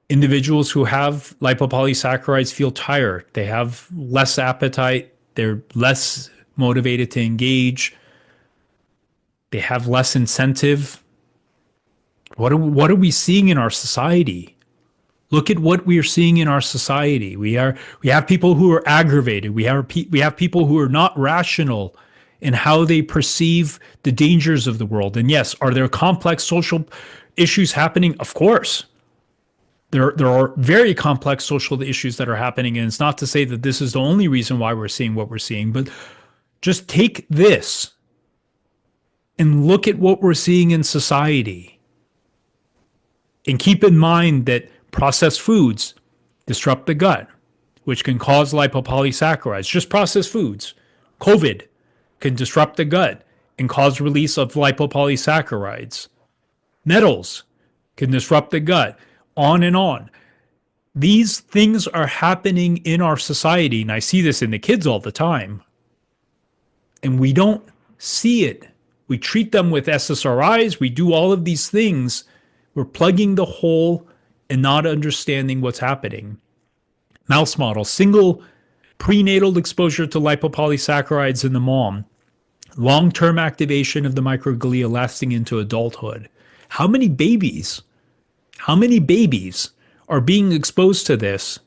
individuals who have lipopolysaccharides feel tired. They have less appetite. They're less motivated to engage. They have less incentive. What are we seeing in our society? Look at what we are seeing in our society. We have people who are aggravated. We have people who are not rational in how they perceive the dangers of the world. And yes, are there complex social issues happening? Of course. There are very complex social issues that are happening, and it's not to say that this is the only reason why we're seeing what we're seeing, but just take this and look at what we're seeing in society. And keep in mind that processed foods disrupt the gut, which can cause lipopolysaccharides. Just processed foods. COVID can disrupt the gut and cause release of lipopolysaccharides. Metals can disrupt the gut, on and on. These things are happening in our society, and I see this in the kids all the time, and we don't see it. We treat them with SSRIs. We do all of these things. We're plugging the hole and not understanding what's happening. Mouse model, single prenatal exposure to lipopolysaccharides in the mom, long-term activation of the microglia lasting into adulthood. How many babies are being exposed to this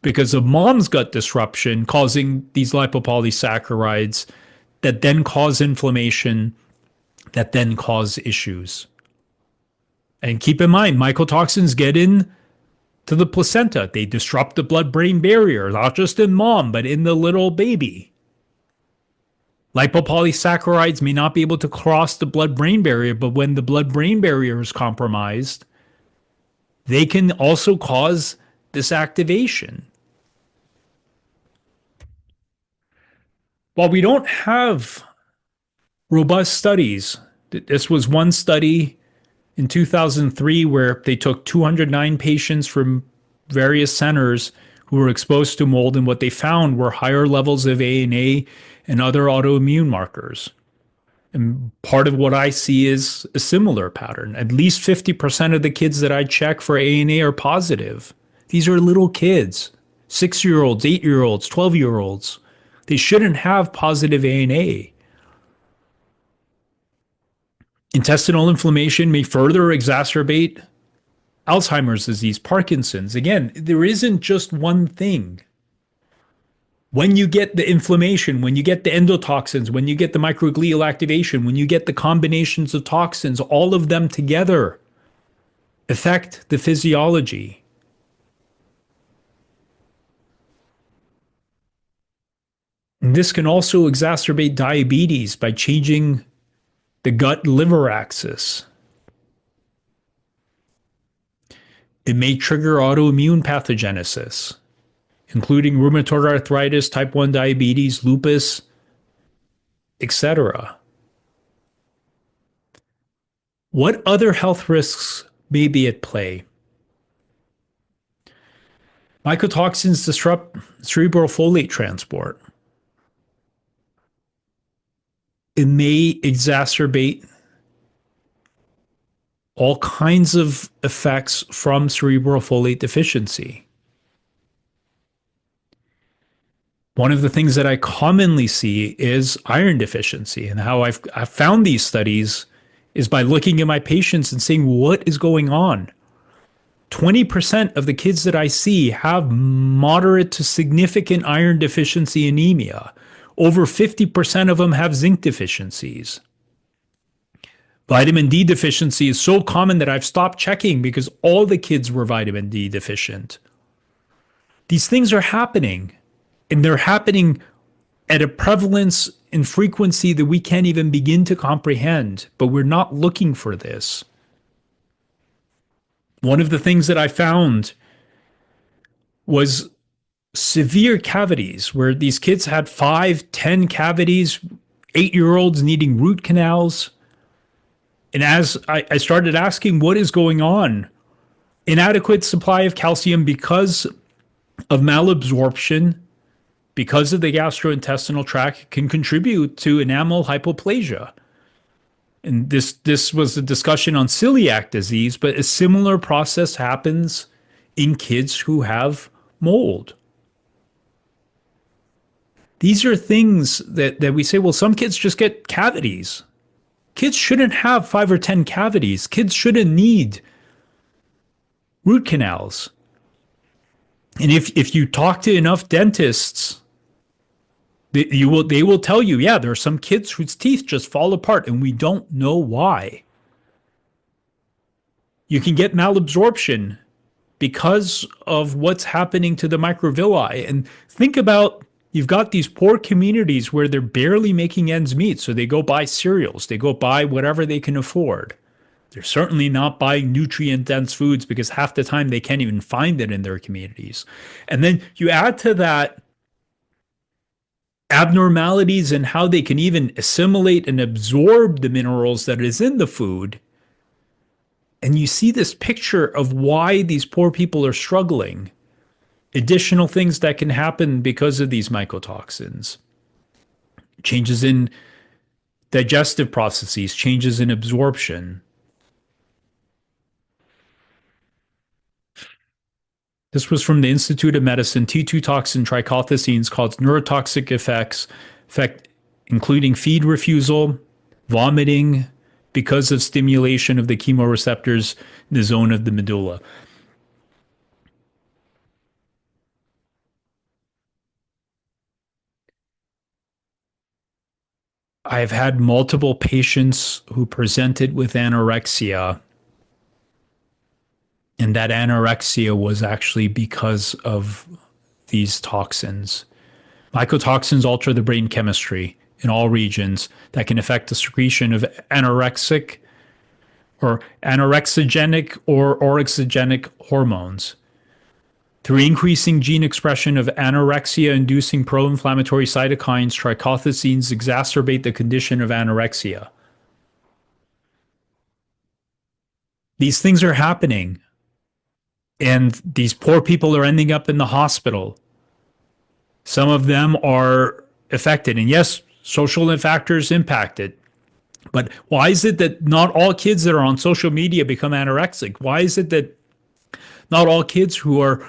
because of mom's gut disruption causing these lipopolysaccharides that then cause inflammation, that then cause issues? And keep in mind, mycotoxins get in to the placenta. They disrupt the blood-brain barrier, not just in mom, but in the little baby. Lipopolysaccharides may not be able to cross the blood-brain barrier, but when the blood-brain barrier is compromised, they can also cause this activation. While we don't have robust studies, this was one study in 2003 where they took 209 patients from various centers who were exposed to mold, and what they found were higher levels of ANA and other autoimmune markers. And part of what I see is a similar pattern. At least 50% of the kids that I check for ANA are positive. These are little kids, 6-year-olds, 8-year-olds, 12-year-olds. They shouldn't have positive ANA. Intestinal inflammation may further exacerbate Alzheimer's disease, Parkinson's. Again, there isn't just one thing. When you get the inflammation, when you get the endotoxins, when you get the microglial activation, when you get the combinations of toxins, all of them together affect the physiology. And this can also exacerbate diabetes by changing the gut-liver axis. It may trigger autoimmune pathogenesis, including rheumatoid arthritis, type 1 diabetes, lupus, etc. What other health risks may be at play? Mycotoxins disrupt cerebral folate transport. It may exacerbate all kinds of effects from cerebral folate deficiency. One of the things that I commonly see is iron deficiency, and how I've found these studies is by looking at my patients and saying, what is going on? 20% of the kids that I see have moderate to significant iron deficiency anemia. Over 50% of them have zinc deficiencies. Vitamin D deficiency is so common that I've stopped checking because all the kids were vitamin D deficient. These things are happening, and they're happening at a prevalence and frequency that we can't even begin to comprehend, but we're not looking for this. One of the things that I found was severe cavities where these kids had 5, 10 cavities, 8-year-olds needing root canals. And as I started asking what is going on, inadequate supply of calcium because of malabsorption, because of the gastrointestinal tract, can contribute to enamel hypoplasia. And this was a discussion on celiac disease, but a similar process happens in kids who have mold. These are things that we say, well, some kids just get cavities. Kids shouldn't have 5 or 10 cavities. Kids shouldn't need root canals. And if you talk to enough dentists, they will tell you, yeah, there are some kids whose teeth just fall apart and we don't know why. You can get malabsorption because of what's happening to the microvilli. And think about, you've got these poor communities where they're barely making ends meet. So they go buy cereals, they go buy whatever they can afford. They're certainly not buying nutrient-dense foods because half the time they can't even find it in their communities. And then you add to that abnormalities in how they can even assimilate and absorb the minerals that is in the food. And you see this picture of why these poor people are struggling. Additional things that can happen because of these mycotoxins. Changes in digestive processes, changes in absorption. This was from the Institute of Medicine. T2 toxin trichothecenes cause neurotoxic effects, including feed refusal, vomiting, because of stimulation of the chemoreceptors in the zone of the medulla. I've had multiple patients who presented with anorexia, and that anorexia was actually because of these toxins. Mycotoxins alter the brain chemistry in all regions that can affect the secretion of anorexic or anorexigenic or orexigenic hormones. Through increasing gene expression of anorexia-inducing pro-inflammatory cytokines, trichothecenes exacerbate the condition of anorexia. These things are happening, and these poor people are ending up in the hospital. Some of them are affected, and yes, social factors impact it. But why is it that not all kids that are on social media become anorexic? Why is it that not all kids who are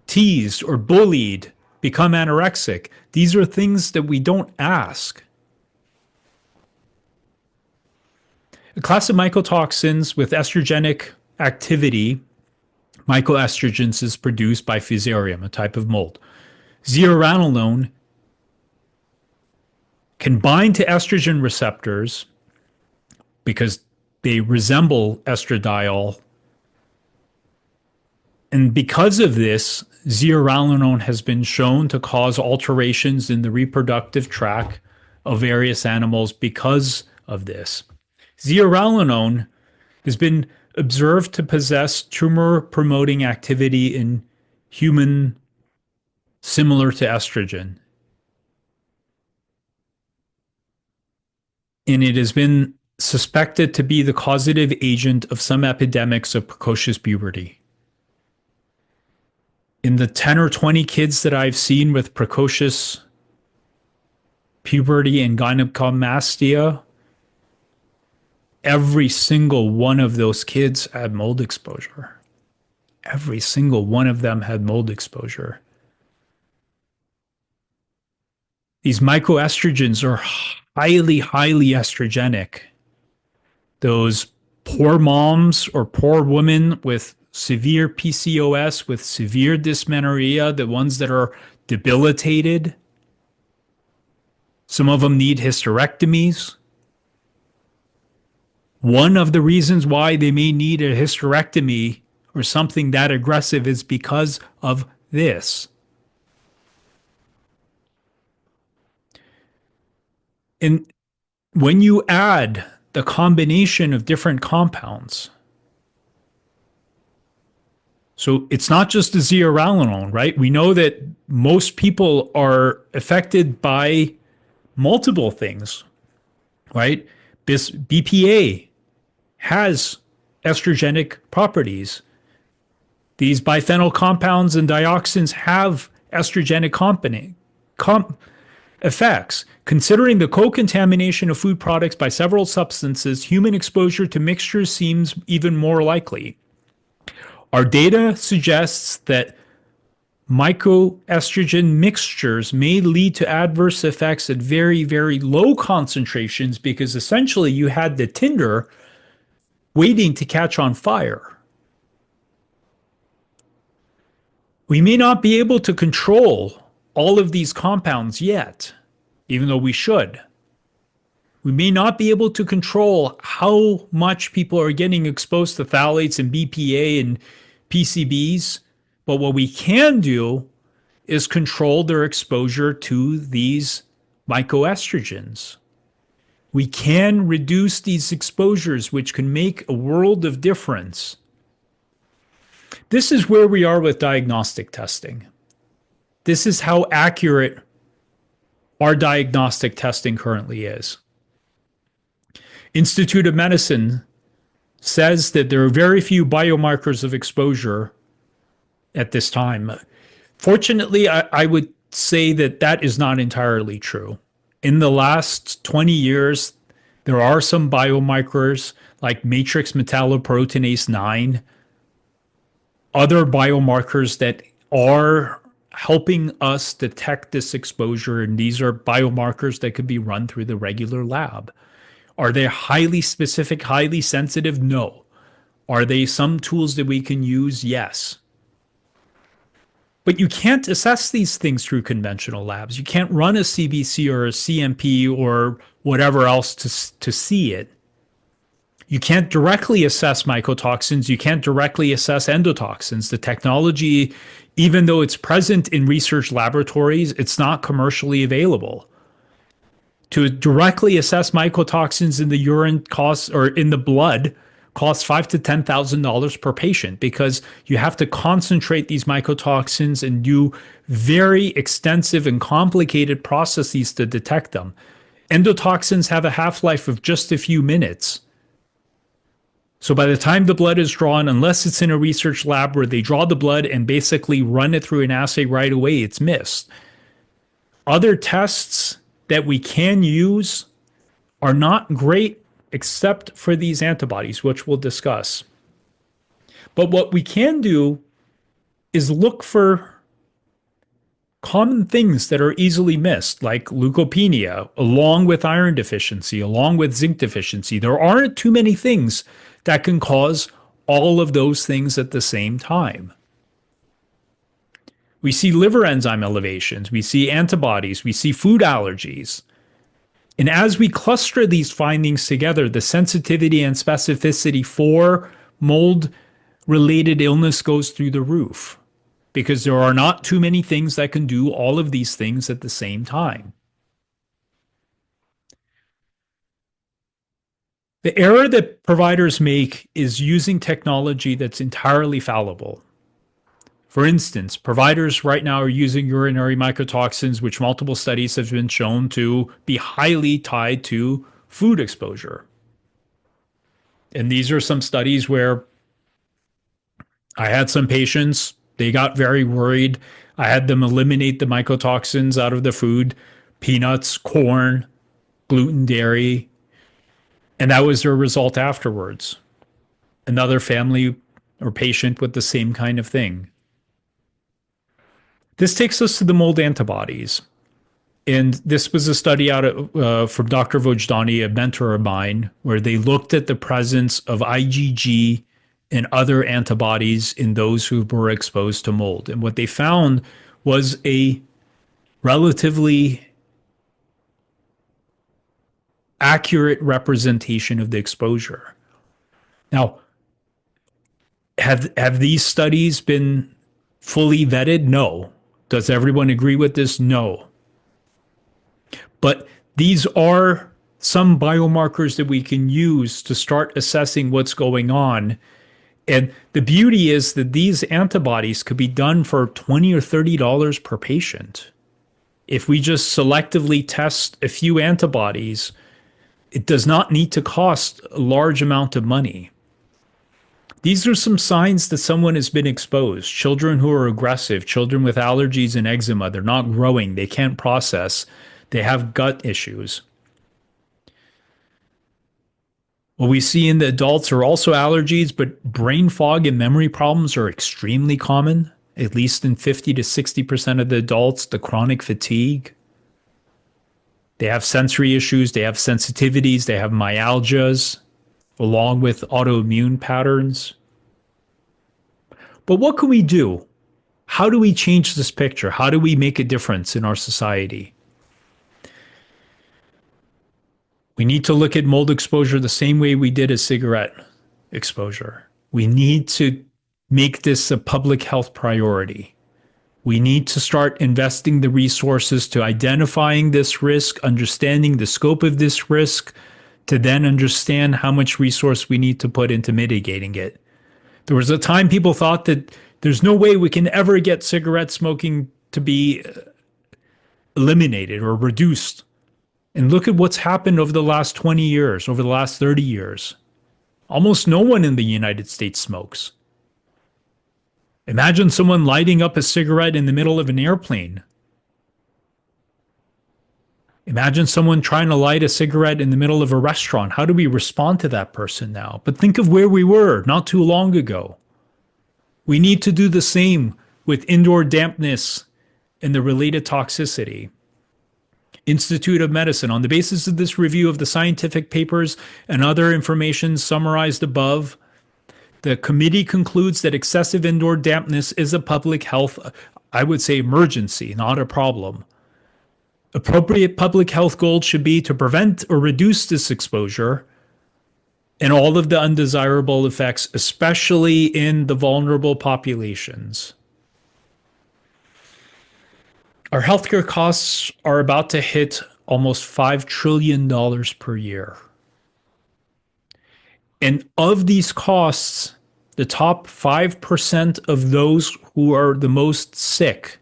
teased or bullied become anorexic? These are things that we don't ask. A class of mycotoxins with estrogenic activity, mycoestrogens, is produced by Fusarium, a type of mold. Zearalenone can bind to estrogen receptors because they resemble estradiol. And because of this, zearalenone has been shown to cause alterations in the reproductive tract of various animals because of this. Zearalenone has been observed to possess tumor-promoting activity in human similar to estrogen. And it has been suspected to be the causative agent of some epidemics of precocious puberty. In the 10 or 20 kids that I've seen with precocious puberty and gynecomastia, every single one of those kids had mold exposure. Every single one of them had mold exposure. These mycoestrogens are highly, highly estrogenic. Those poor moms or poor women with severe PCOS, with severe dysmenorrhea, the ones that are debilitated, some of them need hysterectomies. One of the reasons why they may need a hysterectomy or something that aggressive is because of this. And when you add the combination of different compounds, so it's not just the zearalenone, right? We know that most people are affected by multiple things, right? This BPA has estrogenic properties. These biphenyl compounds and dioxins have estrogenic effects. Considering the co-contamination of food products by several substances, human exposure to mixtures seems even more likely. Our data suggests that mycoestrogen mixtures may lead to adverse effects at very, very low concentrations because essentially you had the tinder waiting to catch on fire. We may not be able to control all of these compounds yet, even though we should. We may not be able to control how much people are getting exposed to phthalates and BPA and PCBs, but what we can do is control their exposure to these mycoestrogens. We can reduce these exposures, which can make a world of difference. This is where we are with diagnostic testing. This is how accurate our diagnostic testing currently is. Institute of Medicine says that there are very few biomarkers of exposure at this time. Fortunately, I would say that that is not entirely true. In the last 20 years, there are some biomarkers like matrix metalloproteinase 9, other biomarkers that are helping us detect this exposure, and these are biomarkers that could be run through the regular lab. Are they highly specific, highly sensitive? No. Are they some tools that we can use? Yes. But you can't assess these things through conventional labs. You can't run a CBC or a CMP or whatever else to see it. You can't directly assess mycotoxins. You can't directly assess endotoxins. The technology, even though it's present in research laboratories, it's not commercially available. To directly assess mycotoxins in the urine costs, or in the blood, costs $5,000 to $10,000 per patient because you have to concentrate these mycotoxins and do very extensive and complicated processes to detect them. Endotoxins have a half-life of just a few minutes. So by the time the blood is drawn, unless it's in a research lab where they draw the blood and basically run it through an assay right away, it's missed. Other tests that we can use are not great except for these antibodies, which we'll discuss. But what we can do is look for common things that are easily missed, like leukopenia, along with iron deficiency, along with zinc deficiency. There aren't too many things that can cause all of those things at the same time. We see liver enzyme elevations, we see antibodies, we see food allergies. And as we cluster these findings together, the sensitivity and specificity for mold related illness goes through the roof because there are not too many things that can do all of these things at the same time. The error that providers make is using technology that's entirely fallible. For instance, providers right now are using urinary mycotoxins, which multiple studies have been shown to be highly tied to food exposure. And these are some studies where I had some patients, they got very worried. I had them eliminate the mycotoxins out of the food, peanuts, corn, gluten, dairy, and that was their result afterwards. Another family or patient with the same kind of thing. This takes us to the mold antibodies. And this was a study out from Dr. Vojdani, a mentor of mine, where they looked at the presence of IgG and other antibodies in those who were exposed to mold. And what they found was a relatively accurate representation of the exposure. Now, have these studies been fully vetted? No. Does everyone agree with this? No. But these are some biomarkers that we can use to start assessing what's going on. And the beauty is that these antibodies could be done for $20 or $30 per patient. If we just selectively test a few antibodies, it does not need to cost a large amount of money. These are some signs that someone has been exposed. Children who are aggressive, children with allergies and eczema, they're not growing, they can't process, they have gut issues. What we see in the adults are also allergies, but brain fog and memory problems are extremely common, at least in 50 to 60% of the adults, the chronic fatigue. They have sensory issues, they have sensitivities, they have myalgias, along with autoimmune patterns. But what can we do? How do we change this picture? How do we make a difference in our society? We need to look at mold exposure the same way we did a cigarette exposure. We need to make this a public health priority. We need to start investing the resources to identifying this risk, understanding the scope of this risk, to then understand how much resource we need to put into mitigating it. There was a time people thought that there's no way we can ever get cigarette smoking to be eliminated or reduced. And look at what's happened over the last 20 years, over the last 30 years. Almost no one in the United States smokes. Imagine someone lighting up a cigarette in the middle of an airplane. Imagine someone trying to light a cigarette in the middle of a restaurant. How do we respond to that person now? But think of where we were not too long ago. We need to do the same with indoor dampness and the related toxicity. Institute of Medicine, on the basis of this review of the scientific papers and other information summarized above, the committee concludes that excessive indoor dampness is a public health, I would say, emergency, not a problem. Appropriate public health goals should be to prevent or reduce this exposure and all of the undesirable effects, especially in the vulnerable populations. Our healthcare costs are about to hit almost $5 trillion per year. And of these costs, the top 5% of those who are the most sick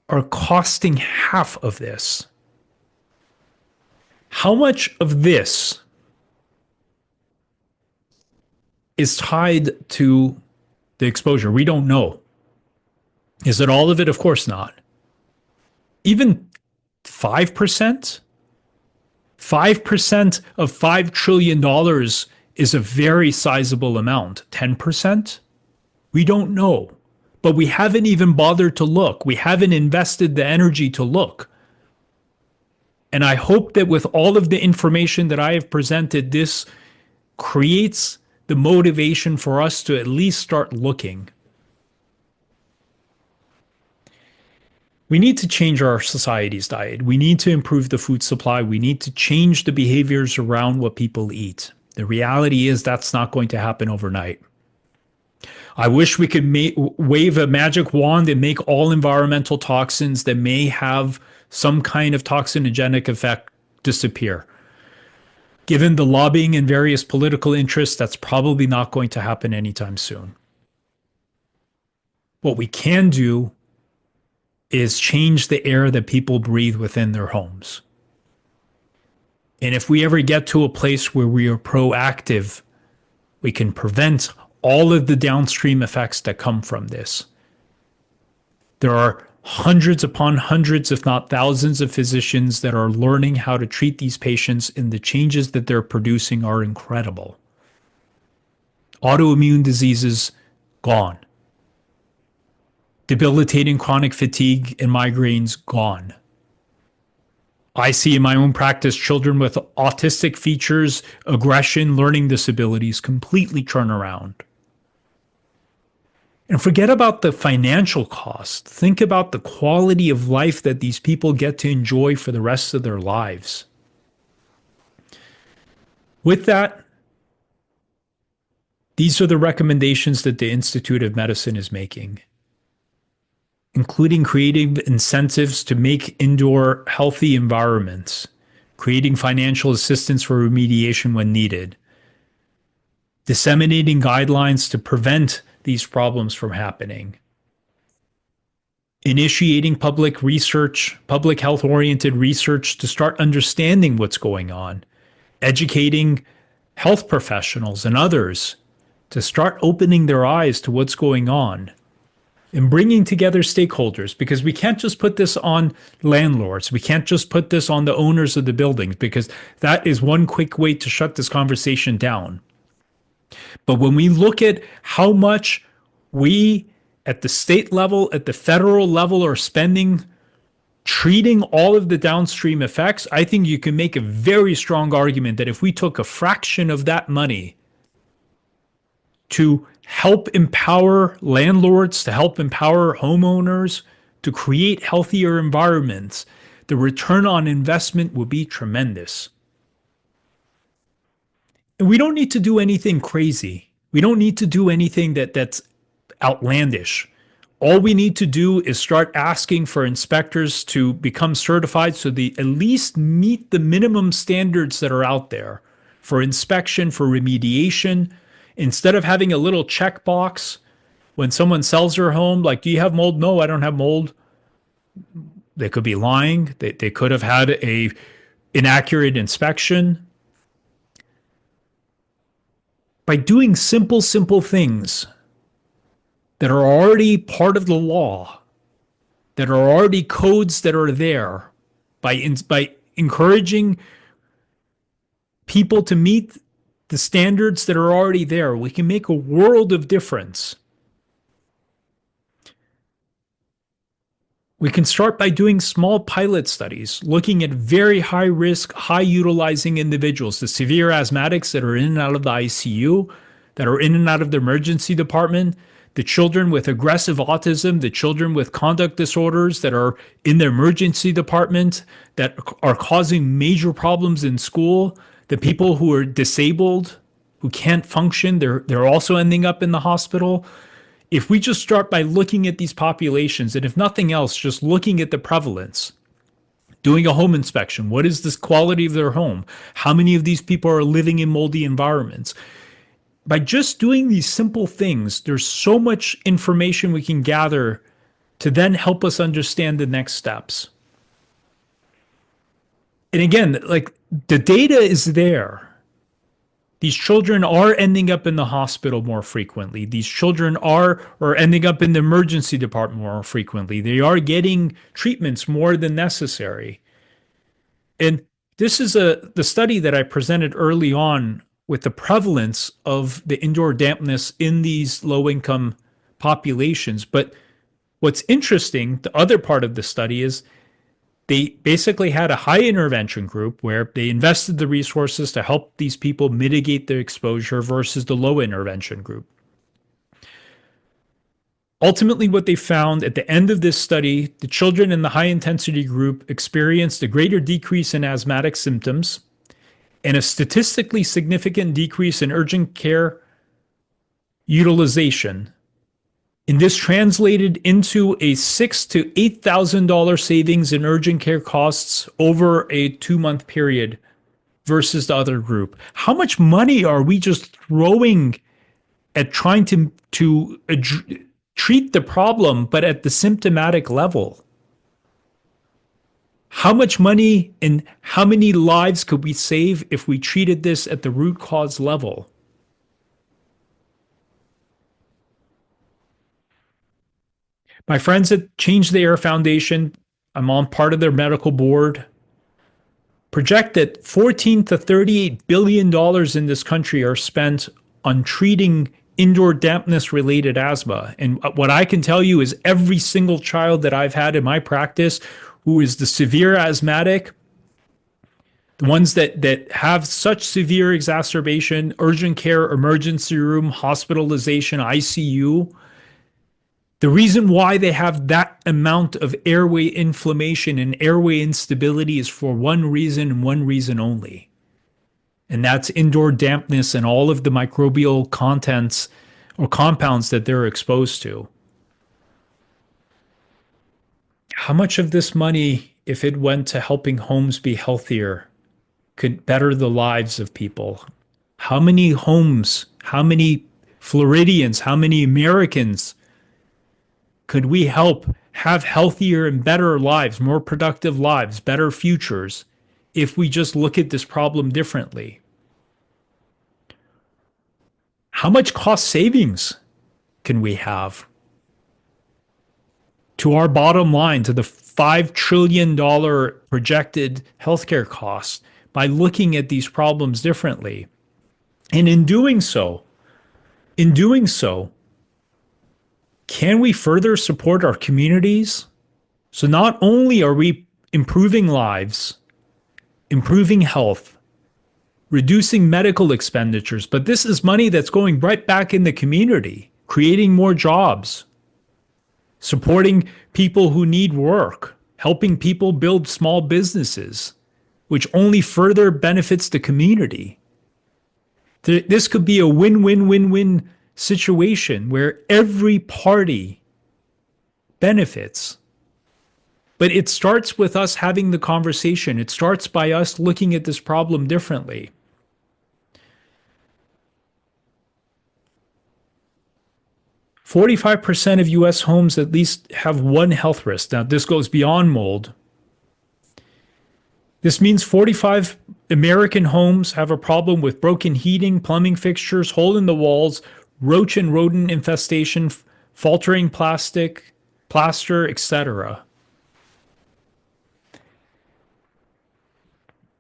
are costing half of this. How much of this is tied to the exposure? We don't know. Is it all of it? Of course not. Even 5%? 5% of $5 trillion is a very sizable amount. 10%? We don't know. But we haven't even bothered to look. We haven't invested the energy to look. And I hope that with all of the information that I have presented, this creates the motivation for us to at least start looking. We need to change our society's diet. We need to improve the food supply. We need to change the behaviors around what people eat. The reality is that's not going to happen overnight. I wish we could wave a magic wand and make all environmental toxins that may have some kind of toxinogenic effect disappear. Given the lobbying and various political interests, that's probably not going to happen anytime soon. What we can do is change the air that people breathe within their homes. And if we ever get to a place where we are proactive, we can prevent all of the downstream effects that come from this. There are hundreds upon hundreds, if not thousands, of physicians that are learning how to treat these patients, and the changes that they're producing are incredible. Autoimmune diseases, gone. Debilitating chronic fatigue and migraines, gone. I see in my own practice children with autistic features, aggression, learning disabilities completely turn around. And forget about the financial cost. Think about the quality of life that these people get to enjoy for the rest of their lives. With that, these are the recommendations that the Institute of Medicine is making, including creating incentives to make indoor healthy environments, creating financial assistance for remediation when needed, disseminating guidelines to prevent these problems from happening, initiating public research, public health-oriented research to start understanding what's going on, educating health professionals and others to start opening their eyes to what's going on, and bringing together stakeholders, because we can't just put this on landlords. We can't just put this on the owners of the buildings, because that is one quick way to shut this conversation down. But when we look at how much we at the state level, at the federal level are spending treating all of the downstream effects, I think you can make a very strong argument that if we took a fraction of that money to help empower landlords, to help empower homeowners, to create healthier environments, the return on investment would be tremendous. And we don't need to do anything crazy. We don't need to do anything that's outlandish. All we need to do is start asking for inspectors to become certified so they at least meet the minimum standards that are out there for inspection, for remediation. Instead of having a little checkbox when someone sells their home, like, do you have mold? No, I don't have mold. They could be lying. They could have had a inaccurate inspection. By doing simple things that are already part of the law, that are already codes that are there, by encouraging people to meet the standards that are already there, we can make a world of difference. We can start by doing small pilot studies, looking at very high risk, high utilizing individuals, the severe asthmatics that are in and out of the ICU, that are in and out of the emergency department, the children with aggressive autism, the children with conduct disorders that are in the emergency department, that are causing major problems in school, the people who are disabled, who can't function, they're also ending up in the hospital. If we just start by looking at these populations, and if nothing else, just looking at the prevalence, doing a home inspection, what is this quality of their home? How many of these people are living in moldy environments? By just doing these simple things, there's so much information we can gather to then help us understand the next steps. And again, like, the data is there. These children are ending up in the hospital more frequently. These children are or ending up in the emergency department more frequently. They are getting treatments more than necessary. And this is the study that I presented early on with the prevalence of the indoor dampness in these low income populations. But what's interesting, the other part of the study is they basically had a high intervention group where they invested the resources to help these people mitigate their exposure versus the low intervention group. Ultimately, what they found at the end of this study, the children in the high intensity group experienced a greater decrease in asthmatic symptoms and a statistically significant decrease in urgent care utilization. And this translated into a $6,000 to $8,000 savings in urgent care costs over a 2-month period versus the other group. How much money are we just throwing at trying to treat the problem, but at the symptomatic level? How much money and how many lives could we save if we treated this at the root cause level? My friends at Change the Air Foundation, I'm on part of their medical board, project that $14 to $38 billion in this country are spent on treating indoor dampness related asthma. And what I can tell you is every single child that I've had in my practice who is the severe asthmatic, the ones that have such severe exacerbation, urgent care, emergency room, hospitalization, ICU, the reason why they have that amount of airway inflammation and airway instability is for one reason and one reason only. And that's indoor dampness and all of the microbial contents or compounds that they're exposed to. How much of this money, if it went to helping homes be healthier, could better the lives of people? How many homes, how many Floridians, how many Americans could we help have healthier and better lives, more productive lives, better futures, if we just look at this problem differently? How much cost savings can we have to our bottom line, to the $5 trillion projected healthcare costs by looking at these problems differently? And in doing so, can we further support our communities? So not only are we improving lives, improving health, reducing medical expenditures, but this is money that's going right back in the community, creating more jobs, supporting people who need work, helping people build small businesses, which only further benefits the community. This could be a win-win-win-win situation where every party benefits. But it starts with us having the conversation. It starts by us looking at this problem differently. "45% of US homes at least have one health risk." Now, this goes beyond mold. This means 45 American homes have a problem with broken heating, plumbing fixtures, hole in the walls, roach and rodent infestation, faltering plastic, plaster, etc.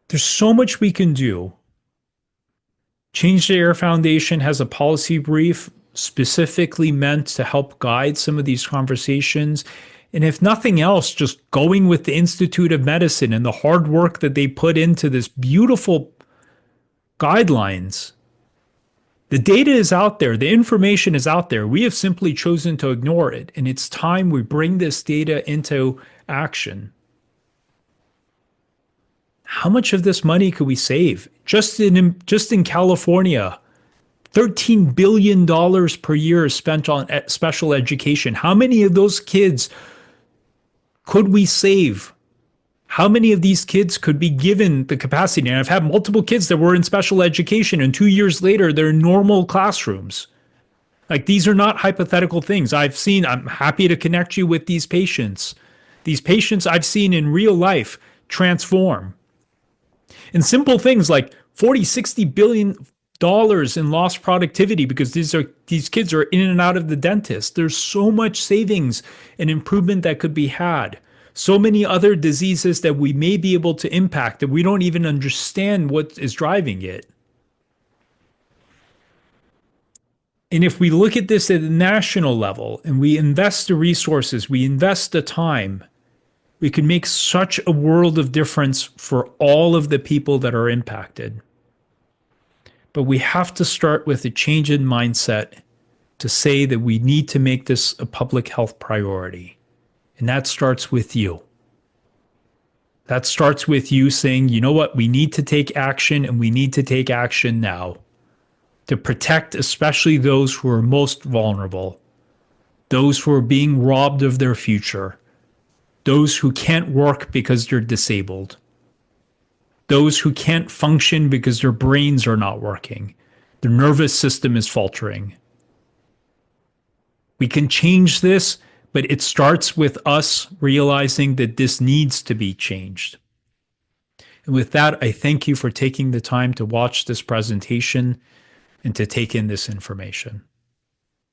There's so much we can do. Change the Air Foundation has a policy brief specifically meant to help guide some of these conversations. And if nothing else, just going with the Institute of Medicine and the hard work that they put into this beautiful guidelines. The data is out there. The information is out there. We have simply chosen to ignore it. And it's time we bring this data into action. How much of this money could we save? Just in California, $13 billion per year is spent on special education. How many of those kids could we save? How many of these kids could be given the capacity? And I've had multiple kids that were in special education, and 2 years later, they're in normal classrooms. Like, these are not hypothetical things. I'm happy to connect you with these patients. These patients I've seen in real life transform. And simple things like $40, $60 billion dollars in lost productivity because these kids are in and out of the dentist. There's so much savings and improvement that could be had. So many other diseases that we may be able to impact that we don't even understand what is driving it. And if we look at this at a national level and we invest the resources, we invest the time, we can make such a world of difference for all of the people that are impacted. But we have to start with a change in mindset to say that we need to make this a public health priority. And that starts with you. That starts with you saying, you know what, we need to take action and we need to take action now to protect especially those who are most vulnerable, those who are being robbed of their future, those who can't work because they're disabled, those who can't function because their brains are not working, their nervous system is faltering. We can change this, but it starts with us realizing that this needs to be changed. And with that, I thank you for taking the time to watch this presentation and to take in this information.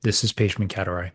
This is Pejman Katiraei.